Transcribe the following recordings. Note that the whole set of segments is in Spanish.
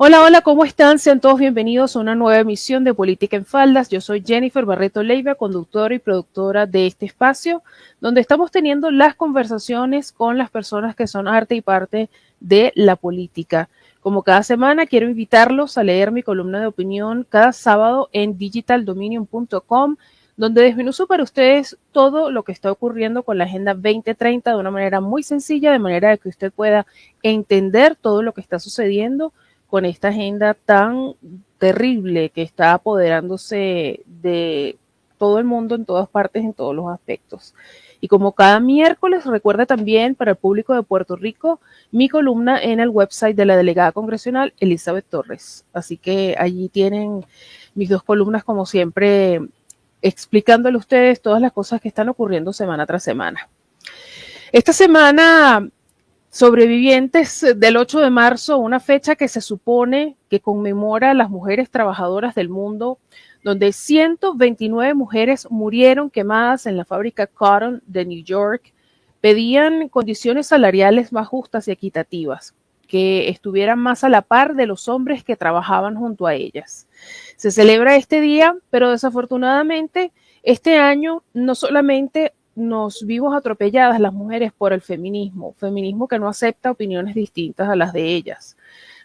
Hola, hola, ¿cómo están? Sean todos bienvenidos a una nueva emisión de Política en Faldas. Yo soy Jennifer Barreto Leiva, conductora y productora de este espacio, donde estamos teniendo las conversaciones con las personas que son arte y parte de la política. Como cada semana, quiero invitarlos a leer mi columna de opinión cada sábado en digitaldominion.com, donde desmenuzo para ustedes todo lo que está ocurriendo con la Agenda 2030 de una manera muy sencilla, de manera de que usted pueda entender todo lo que está sucediendo con esta agenda tan terrible que está apoderándose de todo el mundo, en todas partes, en todos los aspectos. Y como cada miércoles, recuerda también para el público de Puerto Rico mi columna en el website de la delegada congresional Elizabeth Torres. Así que allí tienen mis dos columnas, como siempre, explicándole a ustedes todas las cosas que están ocurriendo semana tras semana. Esta semana sobrevivientes del 8 de marzo, una fecha que se supone que conmemora a las mujeres trabajadoras del mundo, donde 129 mujeres murieron quemadas en la fábrica Cotton de New York, pedían condiciones salariales más justas y equitativas, que estuvieran más a la par de los hombres que trabajaban junto a ellas. Se celebra este día, pero desafortunadamente este año no solamente nos vimos atropelladas las mujeres por el feminismo que no acepta opiniones distintas a las de ellas.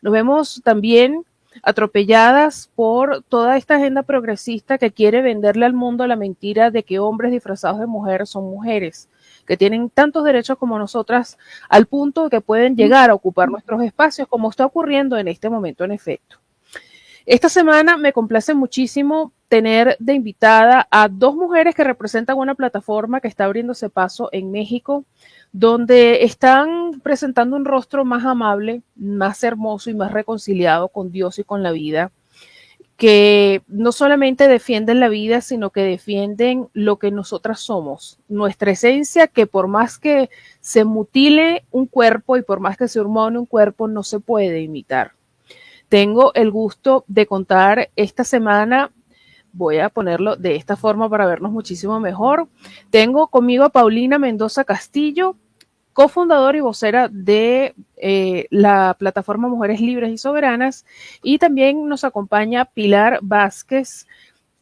Nos vemos también atropelladas por toda esta agenda progresista que quiere venderle al mundo la mentira de que hombres disfrazados de mujeres son mujeres, que tienen tantos derechos como nosotras, al punto de que pueden llegar a ocupar nuestros espacios, como está ocurriendo en este momento en efecto. Esta semana me complace muchísimo tener de invitada a dos mujeres que representan una plataforma que está abriéndose paso en México, donde están presentando un rostro más amable, más hermoso y más reconciliado con Dios y con la vida, que no solamente defienden la vida, sino que defienden lo que nosotras somos, nuestra esencia, que por más que se mutile un cuerpo y por más que se hormone un cuerpo, no se puede imitar. Tengo el gusto de contar esta semana, voy a ponerlo de esta forma para vernos muchísimo mejor. Tengo conmigo a Paulina Mendoza Castillo, cofundadora y vocera de la plataforma Mujeres Libres y Soberanas, y también nos acompaña Pilar Vázquez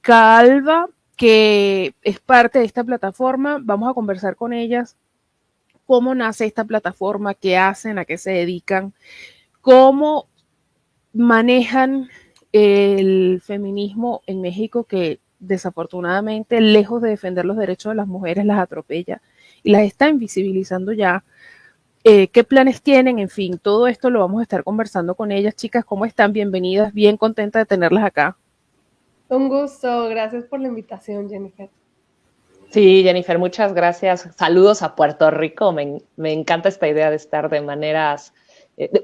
Calva, que es parte de esta plataforma. Vamos a conversar con ellas cómo nace esta plataforma, qué hacen, a qué se dedican, cómo manejan el feminismo en México, que desafortunadamente, lejos de defender los derechos de las mujeres, las atropella y las está invisibilizando ya. ¿Qué planes tienen? En fin, todo esto lo vamos a estar conversando con ellas. Chicas, ¿cómo están? Bienvenidas, bien contenta de tenerlas acá. Un gusto, gracias por la invitación, Jennifer. Sí, Jennifer, muchas gracias. Saludos a Puerto Rico. Me encanta esta idea de estar de maneras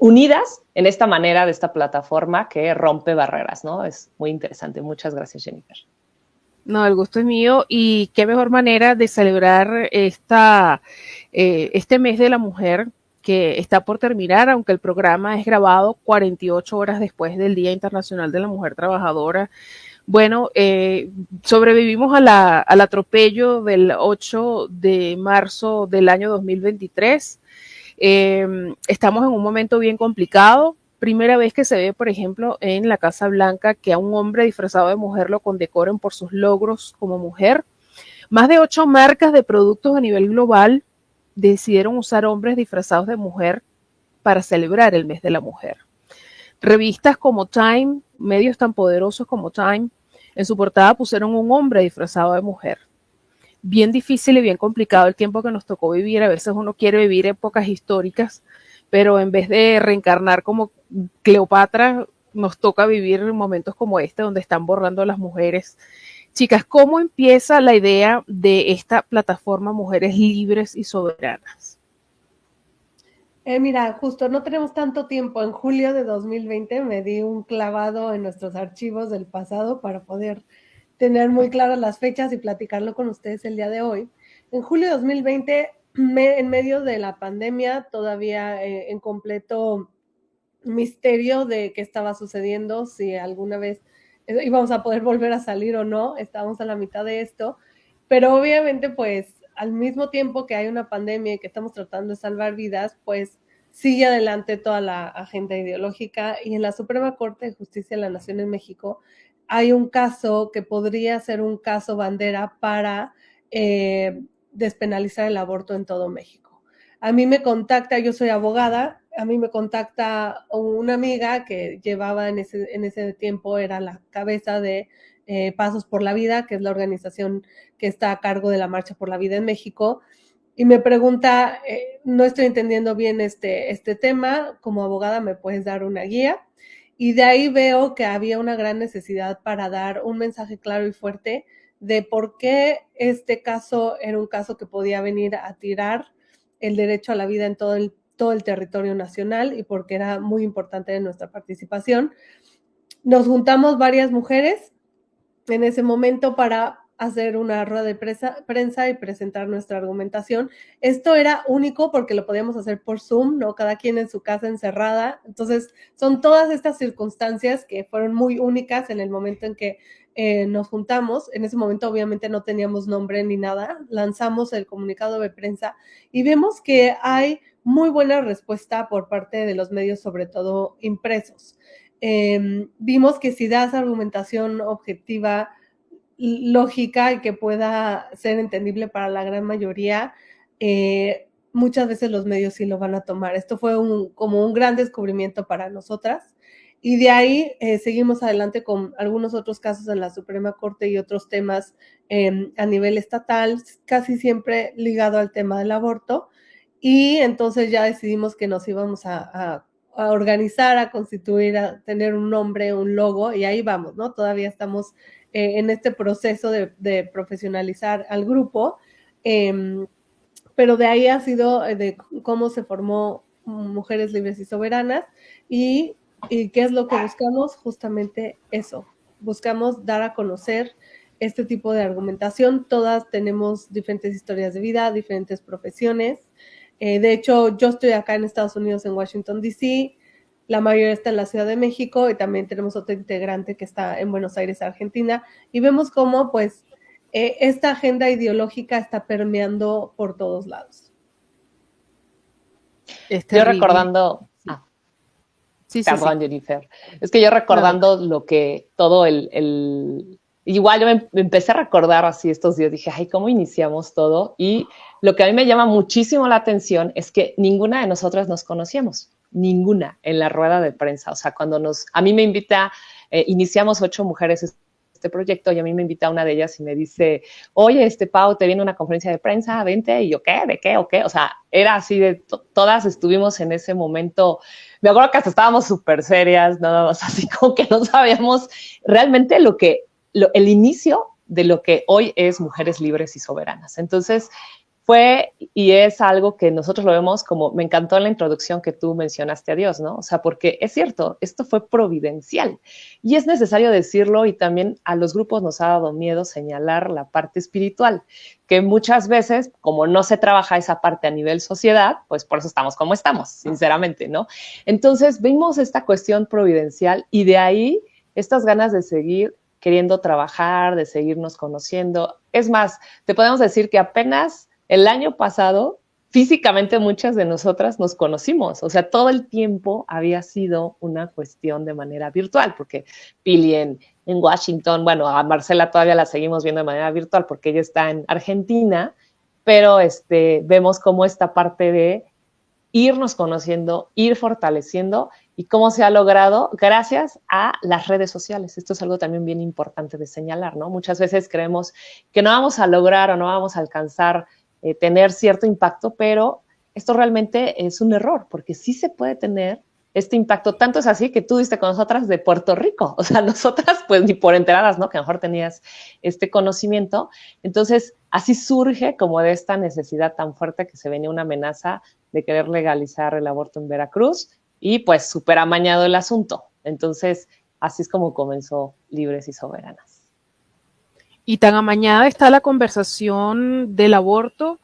unidas en esta manera de esta plataforma que rompe barreras, ¿no? Es muy interesante. Muchas gracias, Jennifer. No, el gusto es mío y qué mejor manera de celebrar este mes de la mujer que está por terminar, aunque el programa es grabado 48 horas después del Día Internacional de la Mujer Trabajadora. Bueno, sobrevivimos al atropello del 8 de marzo del año 2023. Estamos en un momento bien complicado. Primera vez que se ve, por ejemplo, en la Casa Blanca que a un hombre disfrazado de mujer lo condecoren por sus logros como mujer. Más de 8 marcas de productos a nivel global decidieron usar hombres disfrazados de mujer para celebrar el mes de la mujer. Revistas como Time, medios tan poderosos como Time, en su portada pusieron un hombre disfrazado de mujer. Bien difícil y bien complicado el tiempo que nos tocó vivir. A veces uno quiere vivir épocas históricas, pero en vez de reencarnar como Cleopatra, nos toca vivir momentos como este donde están borrando a las mujeres. Chicas, ¿cómo empieza la idea de esta plataforma Mujeres Libres y Soberanas? Mira, justo no tenemos tanto tiempo. En julio de 2020 me di un clavado en nuestros archivos del pasado para poder tener muy claras las fechas y platicarlo con ustedes el día de hoy. En julio de 2020, en medio de la pandemia, todavía en completo misterio de qué estaba sucediendo, si alguna vez íbamos a poder volver a salir o no, estábamos a la mitad de esto, pero obviamente pues al mismo tiempo que hay una pandemia y que estamos tratando de salvar vidas, pues sigue adelante toda la agenda ideológica, y en la Suprema Corte de Justicia de la Nación en México hay un caso que podría ser un caso bandera para despenalizar el aborto en todo México. A mí me contacta, yo soy abogada, a mí me contacta una amiga que llevaba en ese tiempo, era la cabeza de Pasos por la Vida, que es la organización que está a cargo de la Marcha por la Vida en México, y me pregunta, no estoy entendiendo bien este tema, como abogada me puedes dar una guía. Y de ahí veo que había una gran necesidad para dar un mensaje claro y fuerte de por qué este caso era un caso que podía venir a tirar el derecho a la vida en todo el territorio nacional, y porque era muy importante en nuestra participación. Nos juntamos varias mujeres en ese momento para hacer una rueda de prensa y presentar nuestra argumentación. Esto era único porque lo podíamos hacer por Zoom, ¿no? Cada quien en su casa encerrada. Entonces, son todas estas circunstancias que fueron muy únicas en el momento en que nos juntamos. En ese momento, obviamente, no teníamos nombre ni nada. Lanzamos el comunicado de prensa y vemos que hay muy buena respuesta por parte de los medios, sobre todo impresos. Vimos que si das argumentación objetiva, lógica y que pueda ser entendible para la gran mayoría, muchas veces los medios sí lo van a tomar. Esto fue como un gran descubrimiento para nosotras, y de ahí seguimos adelante con algunos otros casos en la Suprema Corte y otros temas a nivel estatal, casi siempre ligado al tema del aborto, y entonces ya decidimos que nos íbamos a organizar, a constituir, a tener un nombre, un logo, y ahí vamos, ¿no? Todavía estamos en este proceso de profesionalizar al grupo, pero de ahí ha sido de cómo se formó Mujeres Libres y Soberanas, y qué es lo que buscamos, justamente eso, buscamos dar a conocer este tipo de argumentación. Todas tenemos diferentes historias de vida, diferentes profesiones. De hecho, yo estoy acá en Estados Unidos, en Washington, D.C., la mayoría está en la Ciudad de México, y también tenemos otro integrante que está en Buenos Aires, Argentina, y vemos cómo pues esta agenda ideológica está permeando por todos lados. Yo recordando... Perdón, Jennifer. Es que yo recordando lo que todo igual yo me empecé a recordar así estos días, dije, ay, ¿cómo iniciamos todo? Y lo que a mí me llama muchísimo la atención es que ninguna de nosotras nos conocíamos, ninguna, en la rueda de prensa. O sea, cuando a mí me invita, iniciamos 8 mujeres este proyecto, y a mí me invita una de ellas y me dice, oye, Pau, te viene una conferencia de prensa, vente. Y yo, ¿qué? ¿De qué? ¿O qué? O sea, era así de, todas estuvimos en ese momento. Me acuerdo que hasta estábamos súper serias, nada más así como que no sabíamos realmente el inicio de lo que hoy es Mujeres Libres y Soberanas. Entonces, fue y es algo que nosotros lo vemos como, me encantó la introducción que tú mencionaste a Dios, ¿no? O sea, porque es cierto, esto fue providencial y es necesario decirlo, y también a los grupos nos ha dado miedo señalar la parte espiritual, que muchas veces, como no se trabaja esa parte a nivel sociedad, pues por eso estamos como estamos, sinceramente, ¿no? Entonces, vimos esta cuestión providencial, y de ahí estas ganas de seguir queriendo trabajar, de seguirnos conociendo. Es más, te podemos decir que apenas el año pasado, físicamente muchas de nosotras nos conocimos. O sea, todo el tiempo había sido una cuestión de manera virtual, porque Pili en Washington, bueno, a Marcela todavía la seguimos viendo de manera virtual porque ella está en Argentina, pero vemos cómo esta parte de irnos conociendo, ir fortaleciendo, y cómo se ha logrado gracias a las redes sociales. Esto es algo también bien importante de señalar, ¿no? Muchas veces creemos que no vamos a lograr o no vamos a alcanzar tener cierto impacto, pero esto realmente es un error, porque sí se puede tener este impacto. Tanto es así que tú diste con nosotras de Puerto Rico. O sea, nosotras pues ni por enteradas, ¿no? Que a lo mejor tenías este conocimiento. Entonces, así surge como de esta necesidad tan fuerte que se venía una amenaza de querer legalizar el aborto en Veracruz, y pues súper amañado el asunto. Entonces, así es como comenzó Libres y Soberanas. Y tan amañada está la conversación del aborto,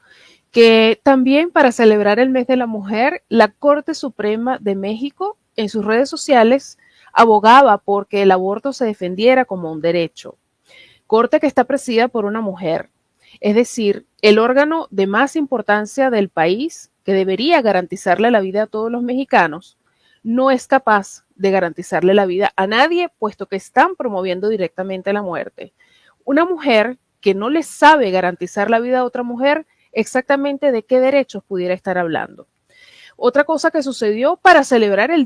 que también, para celebrar el mes de la mujer, la Corte Suprema de México en sus redes sociales abogaba por que el aborto se defendiera como un derecho. Corte que está presidida por una mujer. Es decir, el órgano de más importancia del país, que debería garantizarle la vida a todos los mexicanos, no es capaz de garantizarle la vida a nadie, puesto que están promoviendo directamente la muerte. Una mujer que no le sabe garantizar la vida a otra mujer, exactamente de qué derechos pudiera estar hablando. Otra cosa que sucedió para celebrar el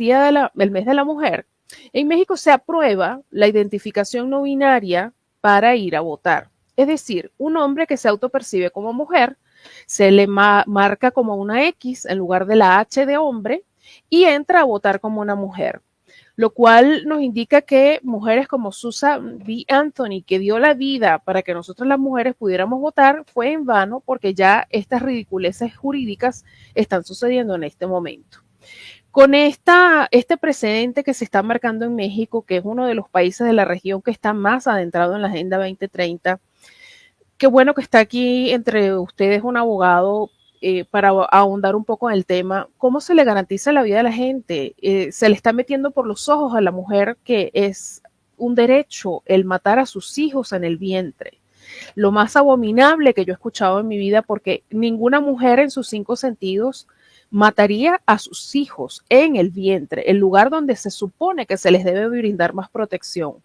mes de la mujer. En México se aprueba la identificación no binaria para ir a votar. Es decir, un hombre que se autopercibe como mujer se le marca como una X en lugar de la H de hombre y entra a votar como una mujer, lo cual nos indica que mujeres como Susan B. Anthony, que dio la vida para que nosotros las mujeres pudiéramos votar, fue en vano porque ya estas ridiculeces jurídicas están sucediendo en este momento. Con este precedente que se está marcando en México, que es uno de los países de la región que está más adentrado en la Agenda 2030, qué bueno que está aquí entre ustedes un abogado para ahondar un poco en el tema. ¿Cómo se le garantiza la vida a la gente? Se le está metiendo por los ojos a la mujer que es un derecho el matar a sus hijos en el vientre. Lo más abominable que yo he escuchado en mi vida, porque ninguna mujer en sus 5 sentidos mataría a sus hijos en el vientre, el lugar donde se supone que se les debe brindar más protección.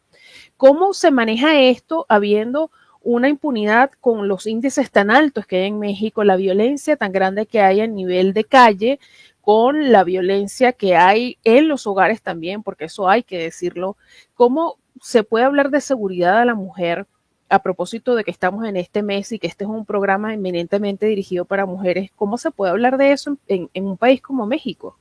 ¿Cómo se maneja esto habiendo una impunidad con los índices tan altos que hay en México, la violencia tan grande que hay a nivel de calle, con la violencia que hay en los hogares también, porque eso hay que decirlo? ¿Cómo se puede hablar de seguridad a la mujer a propósito de que estamos en este mes y que este es un programa eminentemente dirigido para mujeres? ¿Cómo se puede hablar de eso en un país como México?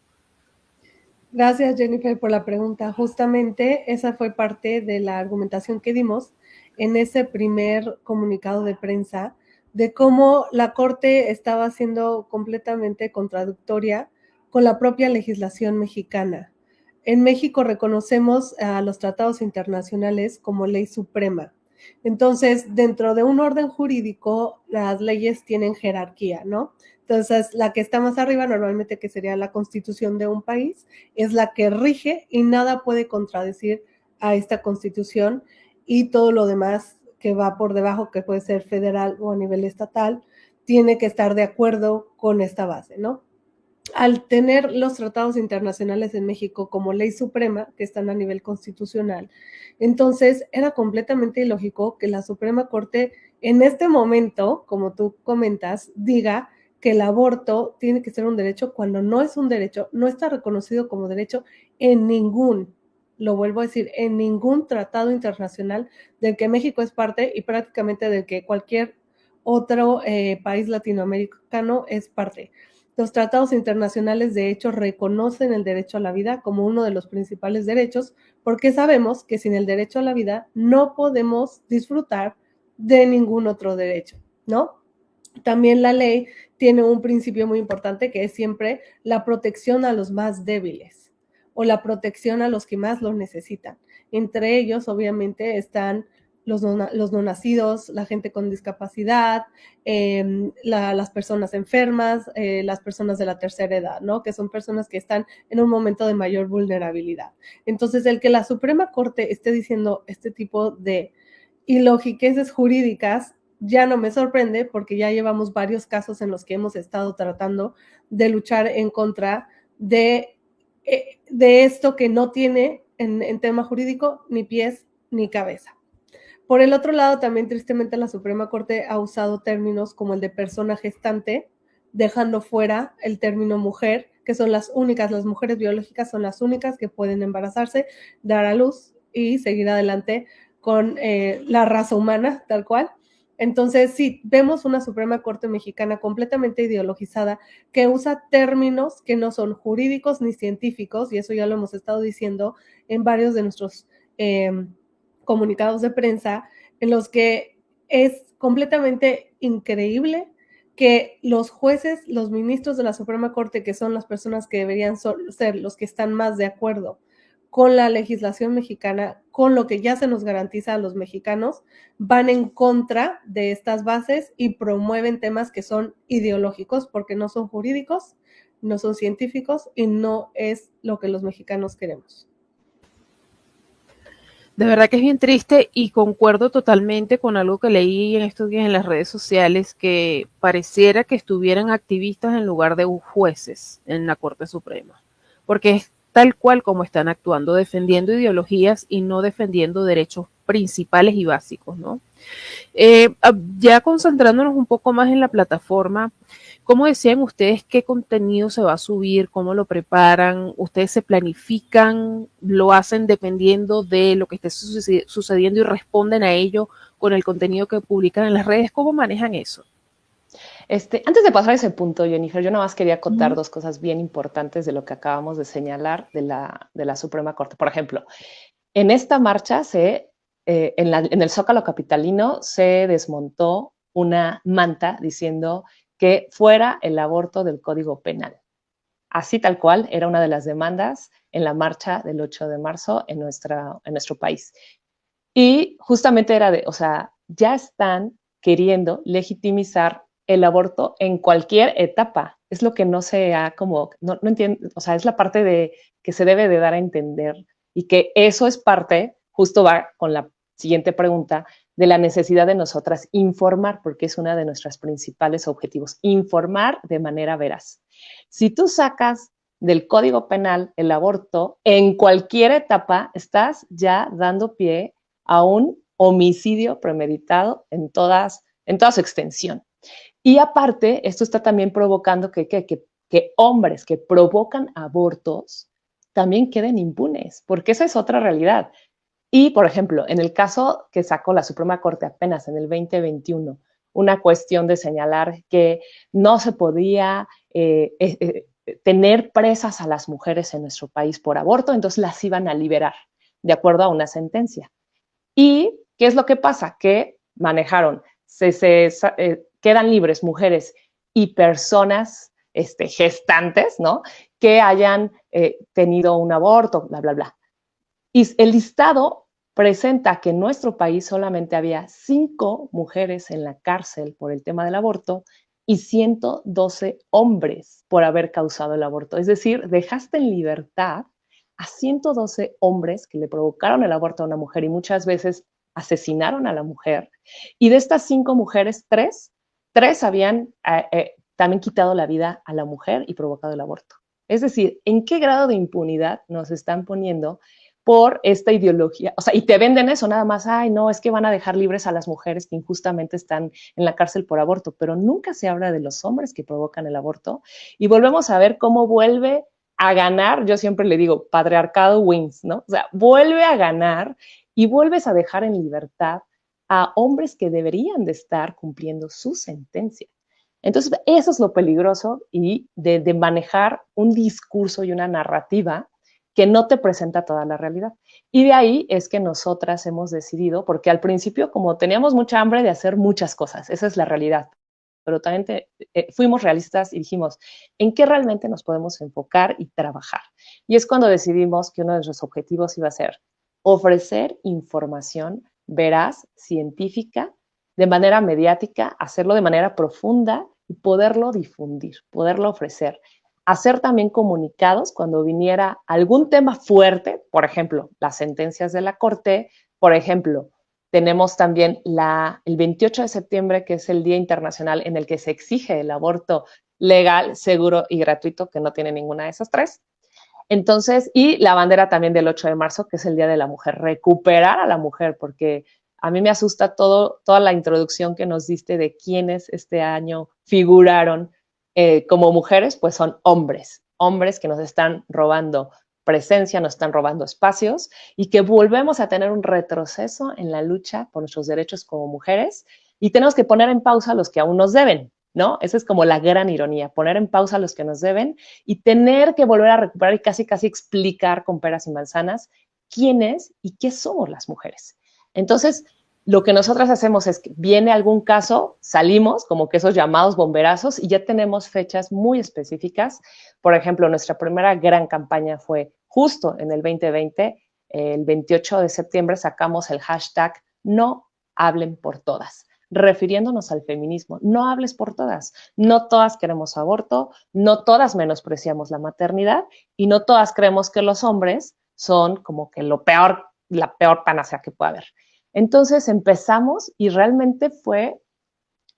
Gracias, Jennifer, por la pregunta. Justamente esa fue parte de la argumentación que dimos en ese primer comunicado de prensa, de cómo la Corte estaba siendo completamente contradictoria con la propia legislación mexicana. En México reconocemos a los tratados internacionales como ley suprema. Entonces, dentro de un orden jurídico, las leyes tienen jerarquía, ¿no? Entonces, la que está más arriba, normalmente que sería la Constitución de un país, es la que rige y nada puede contradecir a esta Constitución, y todo lo demás que va por debajo, que puede ser federal o a nivel estatal, tiene que estar de acuerdo con esta base, ¿no? Al tener los tratados internacionales en México como ley suprema, que están a nivel constitucional, entonces era completamente ilógico que la Suprema Corte en este momento, como tú comentas, diga que el aborto tiene que ser un derecho cuando no es un derecho, no está reconocido como derecho en ningún, lo vuelvo a decir, en ningún tratado internacional del que México es parte y prácticamente del que cualquier otro país latinoamericano es parte. Los tratados internacionales, de hecho, reconocen el derecho a la vida como uno de los principales derechos, porque sabemos que sin el derecho a la vida no podemos disfrutar de ningún otro derecho, ¿no? También la ley tiene un principio muy importante, que es siempre la protección a los más débiles o la protección a los que más lo necesitan. Entre ellos, obviamente, están los no nacidos, la gente con discapacidad, las personas enfermas, las personas de la tercera edad, ¿no? Que son personas que están en un momento de mayor vulnerabilidad. Entonces, el que la Suprema Corte esté diciendo este tipo de ilógiqueces jurídicas ya no me sorprende, porque ya llevamos varios casos en los que hemos estado tratando de luchar en contra de esto que no tiene en tema jurídico ni pies ni cabeza. Por el otro lado, también tristemente la Suprema Corte ha usado términos como el de persona gestante, dejando fuera el término mujer, que son las mujeres biológicas son las únicas que pueden embarazarse, dar a luz y seguir adelante con la raza humana, tal cual. Entonces, sí, vemos una Suprema Corte mexicana completamente ideologizada, que usa términos que no son jurídicos ni científicos, y eso ya lo hemos estado diciendo en varios de nuestros comunicados de prensa, en los que es completamente increíble que los jueces, los ministros de la Suprema Corte, que son las personas que deberían ser los que están más de acuerdo con la legislación mexicana, con lo que ya se nos garantiza a los mexicanos, van en contra de estas bases y promueven temas que son ideológicos, porque no son jurídicos, no son científicos y no es lo que los mexicanos queremos. De verdad que es bien triste y concuerdo totalmente con algo que leí en estos días en las redes sociales, que pareciera que estuvieran activistas en lugar de jueces en la Corte Suprema, porque es tal cual como están actuando, defendiendo ideologías y no defendiendo derechos principales y básicos, ¿no? Ya concentrándonos un poco más en la plataforma, ¿cómo decían ustedes qué contenido se va a subir? ¿Cómo lo preparan? ¿Ustedes se planifican? ¿Lo hacen dependiendo de lo que esté sucediendo y responden a ello con el contenido que publican en las redes? ¿Cómo manejan eso? Antes de pasar a ese punto, Jennifer, yo nada más quería acotar Ujú. dos cosas bien importantes de lo que acabamos de señalar de la Suprema Corte. Por ejemplo, en esta marcha en el Zócalo capitalino se desmontó una manta diciendo que fuera el aborto del Código Penal. Así tal cual, era una de las demandas en la marcha del 8 de marzo en nuestro país. Y justamente era o sea, ya están queriendo legitimizar el aborto en cualquier etapa. Es lo que no se ha como, no entiendo, o sea, es la parte de que se debe de dar a entender y que eso es parte, justo va con la siguiente pregunta, de la necesidad de nosotras informar, porque es uno de nuestros principales objetivos, informar de manera veraz. Si tú sacas del Código Penal el aborto, en cualquier etapa estás ya dando pie a un homicidio premeditado en toda su extensión. Y aparte, esto está también provocando que hombres que provocan abortos también queden impunes, porque esa es otra realidad. Y, por ejemplo, en el caso que sacó la Suprema Corte apenas en el 2021, una cuestión de señalar que no se podía tener presas a las mujeres en nuestro país por aborto, entonces las iban a liberar, de acuerdo a una sentencia. ¿Y qué es lo que pasa? Que manejaron, quedan libres mujeres y personas gestantes, ¿no? Que hayan tenido un aborto, bla, bla, bla. Y el listado presenta que en nuestro país solamente había 5 mujeres en la cárcel por el tema del aborto y 112 hombres por haber causado el aborto. Es decir, dejaste en libertad a 112 hombres que le provocaron el aborto a una mujer y muchas veces asesinaron a la mujer. Y de estas 5 mujeres, 3 habían también quitado la vida a la mujer y provocado el aborto. Es decir, ¿en qué grado de impunidad nos están poniendo por esta ideología? O sea, y te venden eso nada más, ay, no, es que van a dejar libres a las mujeres que injustamente están en la cárcel por aborto, pero nunca se habla de los hombres que provocan el aborto. Y volvemos a ver cómo vuelve a ganar, yo siempre le digo, patriarcado wins, ¿no? O sea, vuelve a ganar y vuelves a dejar en libertad a hombres que deberían de estar cumpliendo su sentencia. Entonces, eso es lo peligroso y de manejar un discurso y una narrativa que no te presenta toda la realidad. Y de ahí es que nosotras hemos decidido, porque al principio como teníamos mucha hambre de hacer muchas cosas, esa es la realidad, pero también fuimos realistas y dijimos, ¿en qué realmente nos podemos enfocar y trabajar? Y es cuando decidimos que uno de nuestros objetivos iba a ser ofrecer información veraz, científica, de manera mediática, hacerlo de manera profunda y poderlo difundir, poderlo ofrecer. Hacer también comunicados cuando viniera algún tema fuerte, por ejemplo, las sentencias de la Corte, por ejemplo, tenemos también el 28 de septiembre, que es el Día Internacional en el que se exige el aborto legal, seguro y gratuito, que no tiene ninguna de esas 3. Entonces, y la bandera también del 8 de marzo, que es el Día de la Mujer, recuperar a la mujer, porque a mí me asusta toda la introducción que nos diste de quiénes este año figuraron como mujeres, pues son hombres que nos están robando presencia, nos están robando espacios y que volvemos a tener un retroceso en la lucha por nuestros derechos como mujeres y tenemos que poner en pausa a los que aún nos deben, ¿no? Esa es como la gran ironía, poner en pausa a los que nos deben y tener que volver a recuperar y casi explicar con peras y manzanas quiénes y qué somos las mujeres. Entonces, lo que nosotras hacemos es que viene algún caso, salimos como que esos llamados bomberazos y ya tenemos fechas muy específicas. Por ejemplo, nuestra primera gran campaña fue justo en el 2020, el 28 de septiembre sacamos el hashtag No hablen por todas, refiriéndonos al feminismo. No hables por todas. No todas queremos aborto, no todas menospreciamos la maternidad y no todas creemos que los hombres son como que lo peor la peor panacea que pueda haber. Entonces empezamos y realmente fue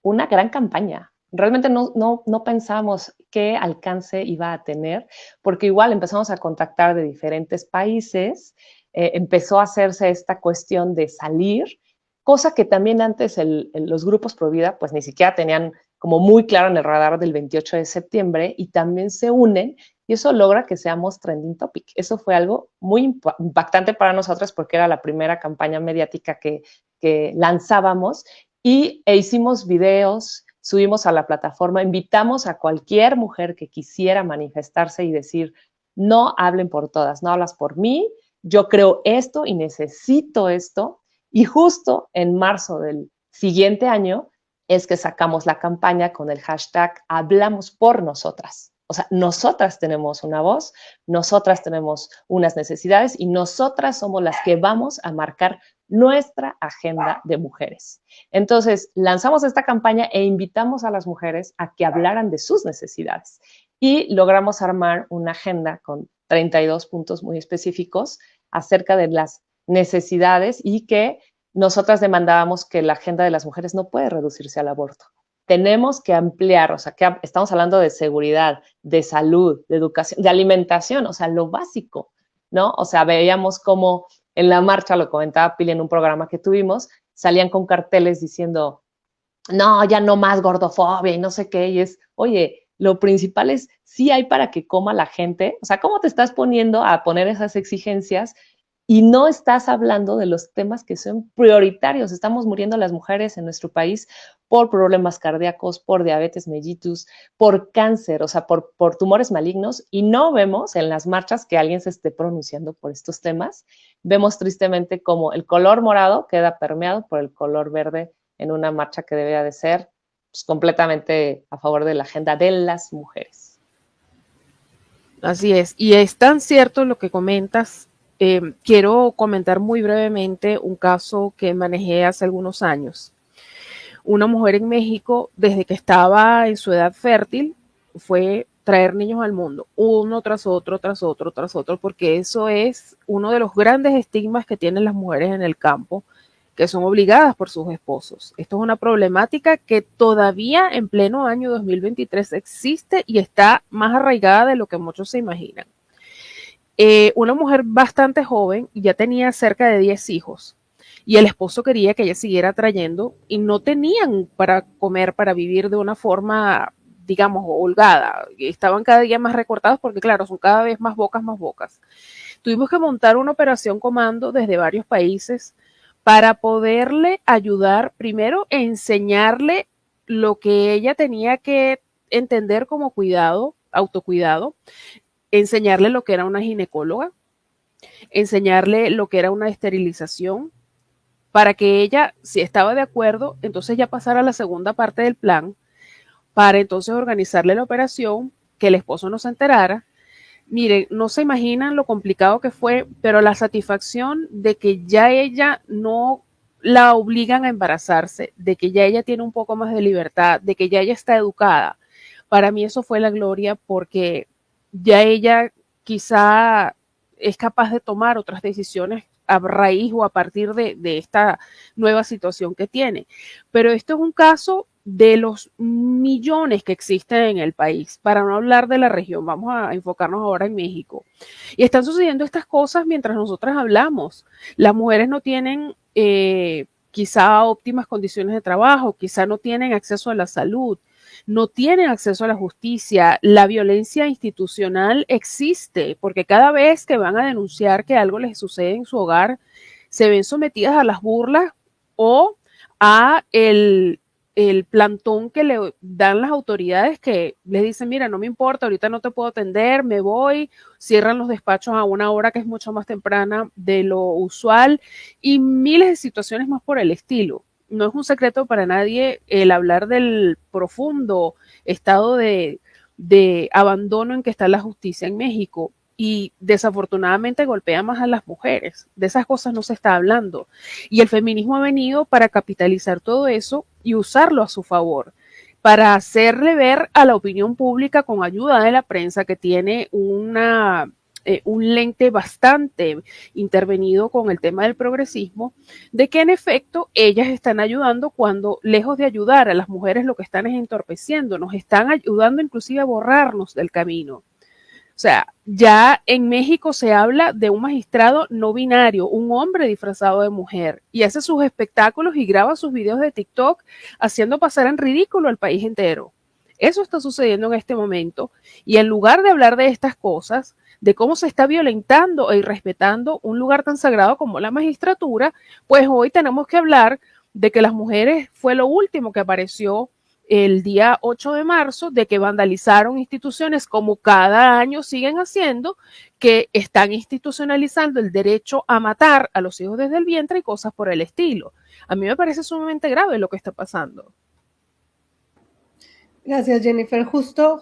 una gran campaña. Realmente no pensamos qué alcance iba a tener, porque igual empezamos a contactar de diferentes países, empezó a hacerse esta cuestión de salir, cosa que también antes los grupos pro vida pues ni siquiera tenían como muy claro en el radar del 28 de septiembre y también se unen y eso logra que seamos trending topic. Eso fue algo muy impactante para nosotras porque era la primera campaña mediática que lanzábamos e hicimos videos, subimos a la plataforma, invitamos a cualquier mujer que quisiera manifestarse y decir, no hablen por todas, no hablas por mí, yo creo esto y necesito esto. Y justo en marzo del siguiente año es que sacamos la campaña con el hashtag Hablamos por Nosotras. O sea, nosotras tenemos una voz, nosotras tenemos unas necesidades y nosotras somos las que vamos a marcar nuestra agenda de mujeres. Entonces, lanzamos esta campaña e invitamos a las mujeres a que hablaran de sus necesidades y logramos armar una agenda con 32 puntos muy específicos acerca de las necesidades y que nosotras demandábamos que la agenda de las mujeres no puede reducirse al aborto. Tenemos que ampliar, o sea, que estamos hablando de seguridad, de salud, de educación, de alimentación, o sea, lo básico, ¿no? O sea, veíamos cómo en la marcha, lo comentaba Pili en un programa que tuvimos, salían con carteles diciendo, no, ya no más gordofobia y no sé qué, y es, oye, lo principal es, sí hay para que coma la gente, o sea, ¿cómo te estás poniendo a poner esas exigencias y no estás hablando de los temas que son prioritarios? Estamos muriendo las mujeres en nuestro país por problemas cardíacos, por diabetes mellitus, por cáncer, o sea, por tumores malignos, y no vemos en las marchas que alguien se esté pronunciando por estos temas. Vemos tristemente como el color morado queda permeado por el color verde en una marcha que debería de ser pues, completamente a favor de la agenda de las mujeres. Así es, y es tan cierto lo que comentas. Quiero comentar muy brevemente un caso que manejé hace algunos años. Una mujer en México, desde que estaba en su edad fértil, fue traer niños al mundo, uno tras otro, tras otro, tras otro, porque eso es uno de los grandes estigmas que tienen las mujeres en el campo, que son obligadas por sus esposos. Esto es una problemática que todavía en pleno año 2023 existe y está más arraigada de lo que muchos se imaginan. Una mujer bastante joven, ya tenía cerca de 10 hijos, y el esposo quería que ella siguiera trayendo y no tenían para comer, para vivir de una forma, digamos, holgada. Estaban cada día más recortados porque, claro, son cada vez más bocas, más bocas. Tuvimos que montar una operación comando desde varios países para poderle ayudar, primero, enseñarle lo que ella tenía que entender como cuidado, autocuidado, enseñarle lo que era una ginecóloga, enseñarle lo que era una esterilización, para que ella, si estaba de acuerdo, entonces ya pasara a la segunda parte del plan, para entonces organizarle la operación, que el esposo no se enterara. Miren, no se imaginan lo complicado que fue, pero la satisfacción de que ya ella no la obligan a embarazarse, de que ya ella tiene un poco más de libertad, de que ya ella está educada, para mí eso fue la gloria porque ya ella quizá es capaz de tomar otras decisiones a raíz o a partir de esta nueva situación que tiene. Pero esto es un caso de los millones que existen en el país, para no hablar de la región, vamos a enfocarnos ahora en México. Y están sucediendo estas cosas mientras nosotras hablamos. Las mujeres no tienen quizá óptimas condiciones de trabajo, quizá no tienen acceso a la salud, no tienen acceso a la justicia, la violencia institucional existe, porque cada vez que van a denunciar que algo les sucede en su hogar, se ven sometidas a las burlas o a el plantón que le dan las autoridades que les dicen, mira, no me importa, ahorita no te puedo atender, me voy, cierran los despachos a una hora que es mucho más temprana de lo usual y miles de situaciones más por el estilo. No es un secreto para nadie el hablar del profundo estado de abandono en que está la justicia en México y desafortunadamente golpea más a las mujeres. De esas cosas no se está hablando. Y el feminismo ha venido para capitalizar todo eso y usarlo a su favor, para hacerle ver a la opinión pública con ayuda de la prensa que tiene una un lente bastante intervenido con el tema del progresismo, de que en efecto ellas están ayudando cuando lejos de ayudar a las mujeres lo que están es entorpeciendo, nos están ayudando inclusive a borrarnos del camino. O sea, ya en México se habla de un magistrado no binario, un hombre disfrazado de mujer, y hace sus espectáculos y graba sus videos de TikTok haciendo pasar en ridículo al país entero. Eso está sucediendo en este momento, y en lugar de hablar de estas cosas, de cómo se está violentando e irrespetando un lugar tan sagrado como la magistratura, pues hoy tenemos que hablar de que las mujeres fue lo último que apareció el día 8 de marzo, de que vandalizaron instituciones como cada año siguen haciendo, que están institucionalizando el derecho a matar a los hijos desde el vientre y cosas por el estilo. A mí me parece sumamente grave lo que está pasando. Gracias, Jennifer. Justo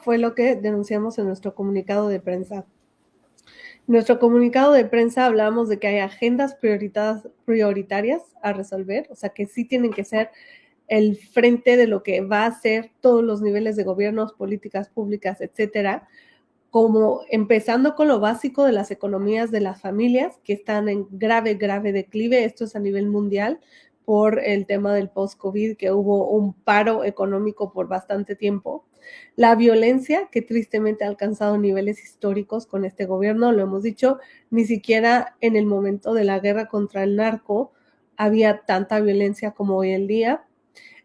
fue lo que denunciamos en nuestro comunicado de prensa. En nuestro comunicado de prensa hablamos de que hay agendas prioritarias a resolver, o sea, que sí tienen que ser el frente de lo que va a ser todos los niveles de gobiernos, políticas públicas, etcétera, como empezando con lo básico de las economías de las familias que están en grave declive. Esto es a nivel mundial por el tema del post-COVID, que hubo un paro económico por bastante tiempo. La violencia, que tristemente ha alcanzado niveles históricos con este gobierno, lo hemos dicho, ni siquiera en el momento de la guerra contra el narco había tanta violencia como hoy en día.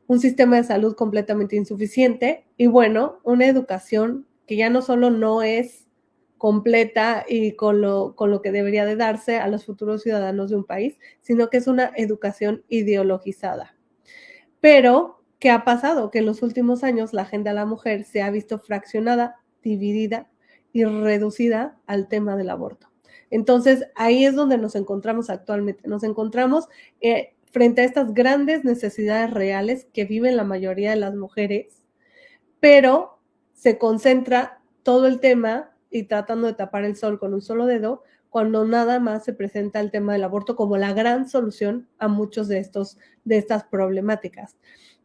Un sistema de salud completamente insuficiente y, bueno, una educación que ya no solo no es completa y con lo que debería de darse a los futuros ciudadanos de un país, sino que es una educación ideologizada. Pero, ¿qué ha pasado? Que en los últimos años la agenda de la mujer se ha visto fraccionada, dividida y reducida al tema del aborto. Entonces, ahí es donde nos encontramos actualmente. Nos encontramos frente a estas grandes necesidades reales que viven la mayoría de las mujeres, pero se concentra todo el tema y tratando de tapar el sol con un solo dedo, cuando nada más se presenta el tema del aborto como la gran solución a muchos de estas problemáticas.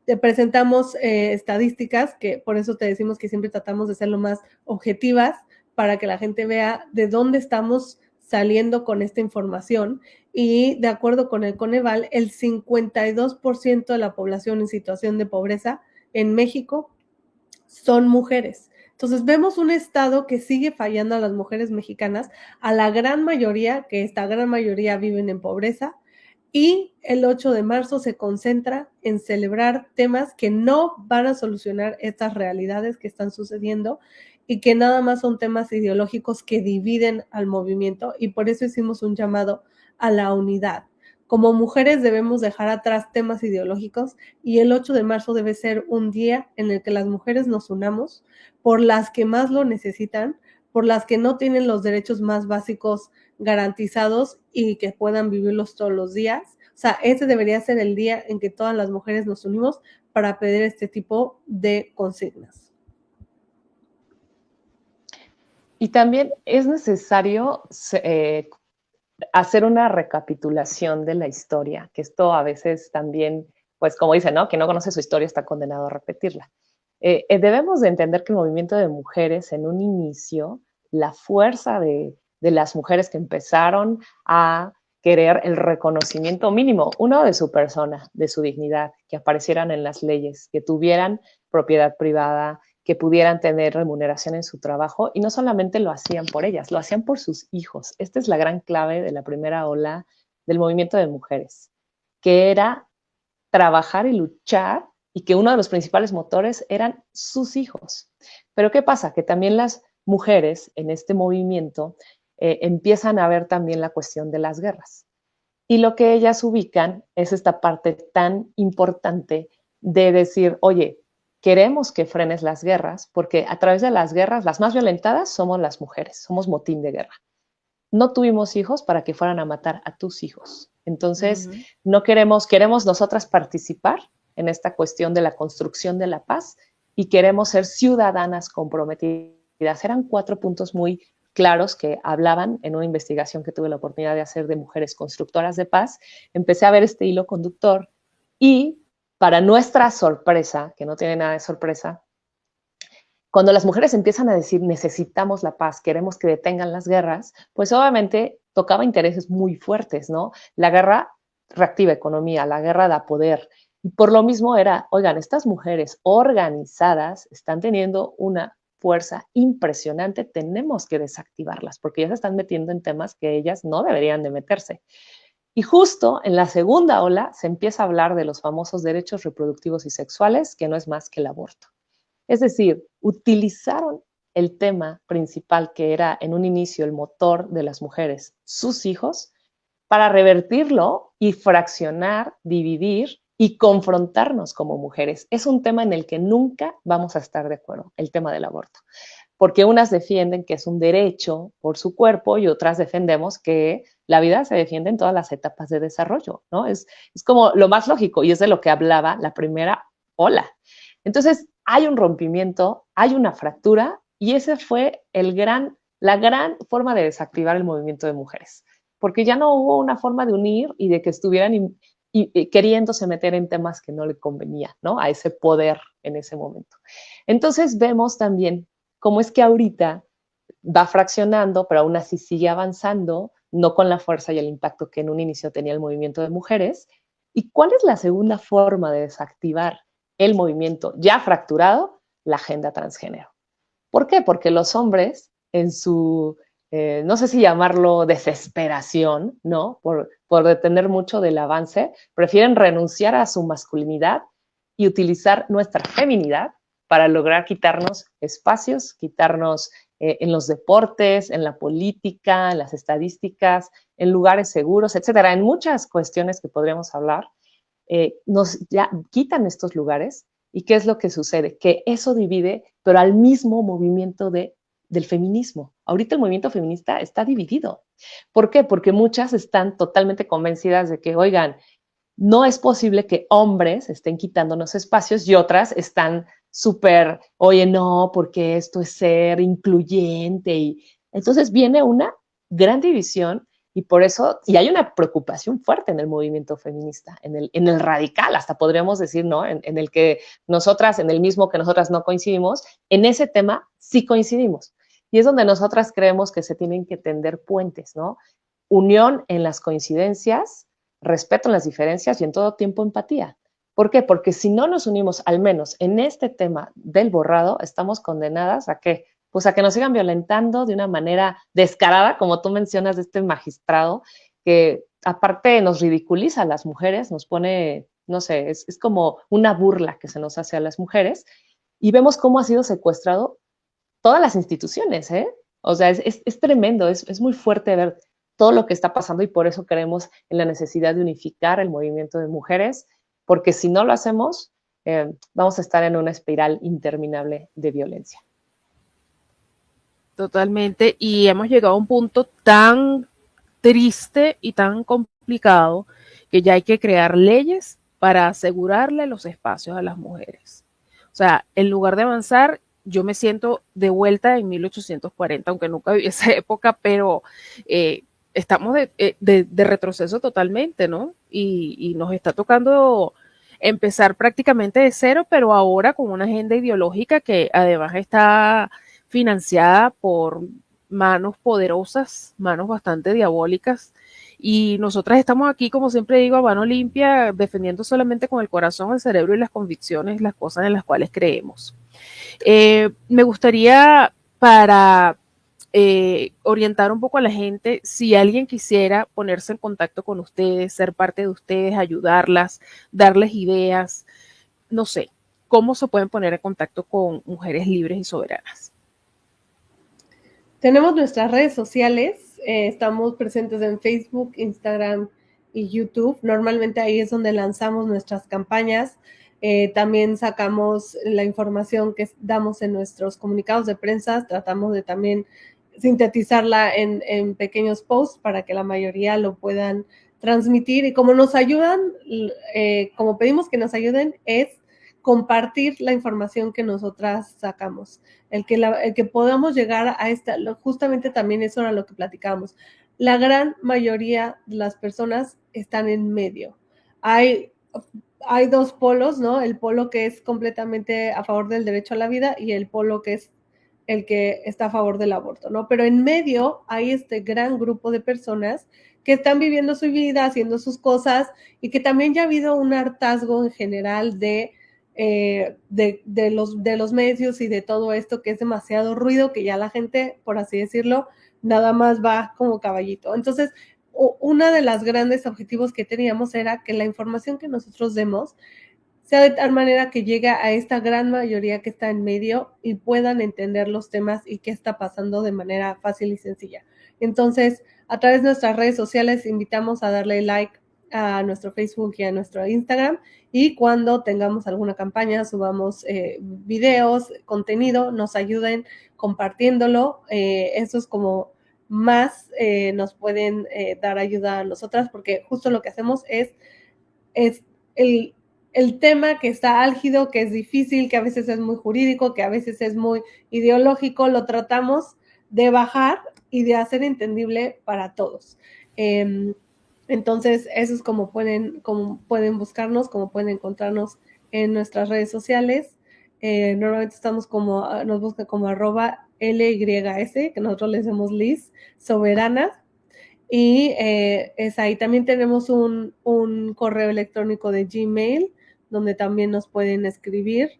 Te presentamos estadísticas, que por eso te decimos que siempre tratamos de ser lo más objetivas, para que la gente vea de dónde estamos saliendo con esta información. Y de acuerdo con el Coneval, el 52% de la población en situación de pobreza en México son mujeres. Entonces vemos un estado que sigue fallando a las mujeres mexicanas, a la gran mayoría, que esta gran mayoría viven en pobreza, y el 8 de marzo se concentra en celebrar temas que no van a solucionar estas realidades que están sucediendo y que nada más son temas ideológicos que dividen al movimiento, y por eso hicimos un llamado a la unidad. Como mujeres debemos dejar atrás temas ideológicos y el 8 de marzo debe ser un día en el que las mujeres nos unamos por las que más lo necesitan, por las que no tienen los derechos más básicos garantizados y que puedan vivirlos todos los días. O sea, ese debería ser el día en que todas las mujeres nos unimos para pedir este tipo de consignas. Y también es necesario hacer una recapitulación de la historia, que esto a veces también, pues como dicen, ¿no? Quien no conoce su historia está condenado a repetirla. Debemos de entender que el movimiento de mujeres en un inicio, la fuerza de las mujeres que empezaron a querer el reconocimiento mínimo, uno de su persona, de su dignidad, que aparecieran en las leyes, que tuvieran propiedad privada, que pudieran tener remuneración en su trabajo, y no solamente lo hacían por ellas, lo hacían por sus hijos. Esta es la gran clave de la primera ola del movimiento de mujeres, que era trabajar y luchar, y que uno de los principales motores eran sus hijos. Pero ¿qué pasa? Que también las mujeres en este movimiento empiezan a ver también la cuestión de las guerras. Y lo que ellas ubican es esta parte tan importante de decir, oye, queremos que frenes las guerras, porque a través de las guerras, las más violentadas somos las mujeres, somos motín de guerra. No tuvimos hijos para que fueran a matar a tus hijos. Entonces, no queremos nosotras participar en esta cuestión de la construcción de la paz y queremos ser ciudadanas comprometidas. Eran 4 puntos muy claros que hablaban en una investigación que tuve la oportunidad de hacer de mujeres constructoras de paz. Empecé a ver este hilo conductor y, para nuestra sorpresa, que no tiene nada de sorpresa, cuando las mujeres empiezan a decir necesitamos la paz, queremos que detengan las guerras, pues obviamente tocaba intereses muy fuertes, ¿no? La guerra reactiva economía, la guerra da poder. Y por lo mismo era, oigan, estas mujeres organizadas están teniendo una fuerza impresionante, tenemos que desactivarlas porque ya se están metiendo en temas que ellas no deberían de meterse. Y justo en la segunda ola se empieza a hablar de los famosos derechos reproductivos y sexuales, que no es más que el aborto. Es decir, utilizaron el tema principal que era en un inicio el motor de las mujeres, sus hijos, para revertirlo y fraccionar, dividir y confrontarnos como mujeres. Es un tema en el que nunca vamos a estar de acuerdo, el tema del aborto, porque unas defienden que es un derecho por su cuerpo y otras defendemos que la vida se defiende en todas las etapas de desarrollo, ¿no? Es como lo más lógico y es de lo que hablaba la primera ola. Entonces, hay un rompimiento, hay una fractura y ese fue la gran forma de desactivar el movimiento de mujeres, porque ya no hubo una forma de unir y de que estuvieran queriéndose meter en temas que no le convenía, ¿no? A ese poder en ese momento. Entonces vemos también cómo es que ahorita va fraccionando, pero aún así sigue avanzando, no con la fuerza y el impacto que en un inicio tenía el movimiento de mujeres. ¿Y cuál es la segunda forma de desactivar el movimiento ya fracturado? La agenda transgénero. ¿Por qué? Porque los hombres en su, no sé si llamarlo desesperación, ¿no? Por detener mucho del avance, prefieren renunciar a su masculinidad y utilizar nuestra feminidad para lograr quitarnos espacios, quitarnos en los deportes, en la política, en las estadísticas, en lugares seguros, etcétera. En muchas cuestiones que podríamos hablar, nos ya quitan estos lugares. ¿Y qué es lo que sucede? Que eso divide, pero al mismo movimiento del feminismo. Ahorita el movimiento feminista está dividido. ¿Por qué? Porque muchas están totalmente convencidas de que, oigan, no es posible que hombres estén quitándonos espacios y otras están súper, oye, no, porque esto es ser incluyente. Y entonces viene una gran división y por eso, y hay una preocupación fuerte en el movimiento feminista, en el radical, hasta podríamos decir, ¿no? En el que nosotras, en el mismo que nosotras no coincidimos, en ese tema sí coincidimos. Y es donde nosotras creemos que se tienen que tender puentes, ¿no? Unión en las coincidencias, respeto en las diferencias y en todo tiempo empatía. ¿Por qué? Porque si no nos unimos, al menos en este tema del borrado, estamos condenadas a qué? Pues a que nos sigan violentando de una manera descarada, como tú mencionas de este magistrado, que aparte nos ridiculiza a las mujeres, nos pone, no sé, es como una burla que se nos hace a las mujeres, y vemos cómo ha sido secuestrado todas las instituciones, ¿eh? O sea, es tremendo, es muy fuerte ver todo lo que está pasando y por eso creemos en la necesidad de unificar el movimiento de mujeres, porque si no lo hacemos, vamos a estar en una espiral interminable de violencia. Totalmente, y hemos llegado a un punto tan triste y tan complicado que ya hay que crear leyes para asegurarle los espacios a las mujeres. O sea, en lugar de avanzar, yo me siento de vuelta en 1840, aunque nunca viví esa época, pero estamos de retroceso totalmente, ¿no? Y nos está tocando empezar prácticamente de cero, pero ahora con una agenda ideológica que además está financiada por manos poderosas, manos bastante diabólicas. Y nosotras estamos aquí, como siempre digo, a mano limpia, defendiendo solamente con el corazón, el cerebro y las convicciones las cosas en las cuales creemos. Me gustaría, para orientar un poco a la gente, si alguien quisiera ponerse en contacto con ustedes, ser parte de ustedes, ayudarlas, darles ideas, no sé, ¿cómo se pueden poner en contacto con Mujeres Libres y Soberanas? Tenemos nuestras redes sociales, estamos presentes en Facebook, Instagram y YouTube. Normalmente ahí es donde lanzamos nuestras campañas. También sacamos la información que damos en nuestros comunicados de prensa. Tratamos de también sintetizarla en pequeños posts para que la mayoría lo puedan transmitir. Y como nos ayudan, como pedimos que nos ayuden, es compartir la información que nosotras sacamos. El que podamos llegar a justamente también eso era lo que platicábamos. La gran mayoría de las personas están en medio. Hay dos polos, ¿no? El polo que es completamente a favor del derecho a la vida y el polo que es el que está a favor del aborto, ¿no? Pero en medio hay este gran grupo de personas que están viviendo su vida, haciendo sus cosas, y que también ya ha habido un hartazgo en general de los medios y de todo esto, que es demasiado ruido, que ya la gente, por así decirlo, nada más va como caballito. Entonces, uno de los grandes objetivos que teníamos era que la información que nosotros demos sea de tal manera que llegue a esta gran mayoría que está en medio y puedan entender los temas y qué está pasando de manera fácil y sencilla. Entonces, a través de nuestras redes sociales, invitamos a darle like a nuestro Facebook y a nuestro Instagram, y cuando tengamos alguna campaña, subamos videos, contenido, nos ayuden compartiéndolo. Eso es como más nos pueden dar ayuda a nosotras, porque justo lo que hacemos es el tema que está álgido, que es difícil, que a veces es muy jurídico, que a veces es muy ideológico, lo tratamos de bajar y de hacer entendible para todos. Entonces, eso es como pueden buscarnos, como pueden encontrarnos en nuestras redes sociales. Normalmente estamos nos buscan como @LYS, que nosotros le decimos Liz Soberana. Y es ahí. También tenemos un correo electrónico de Gmail, donde también nos pueden escribir.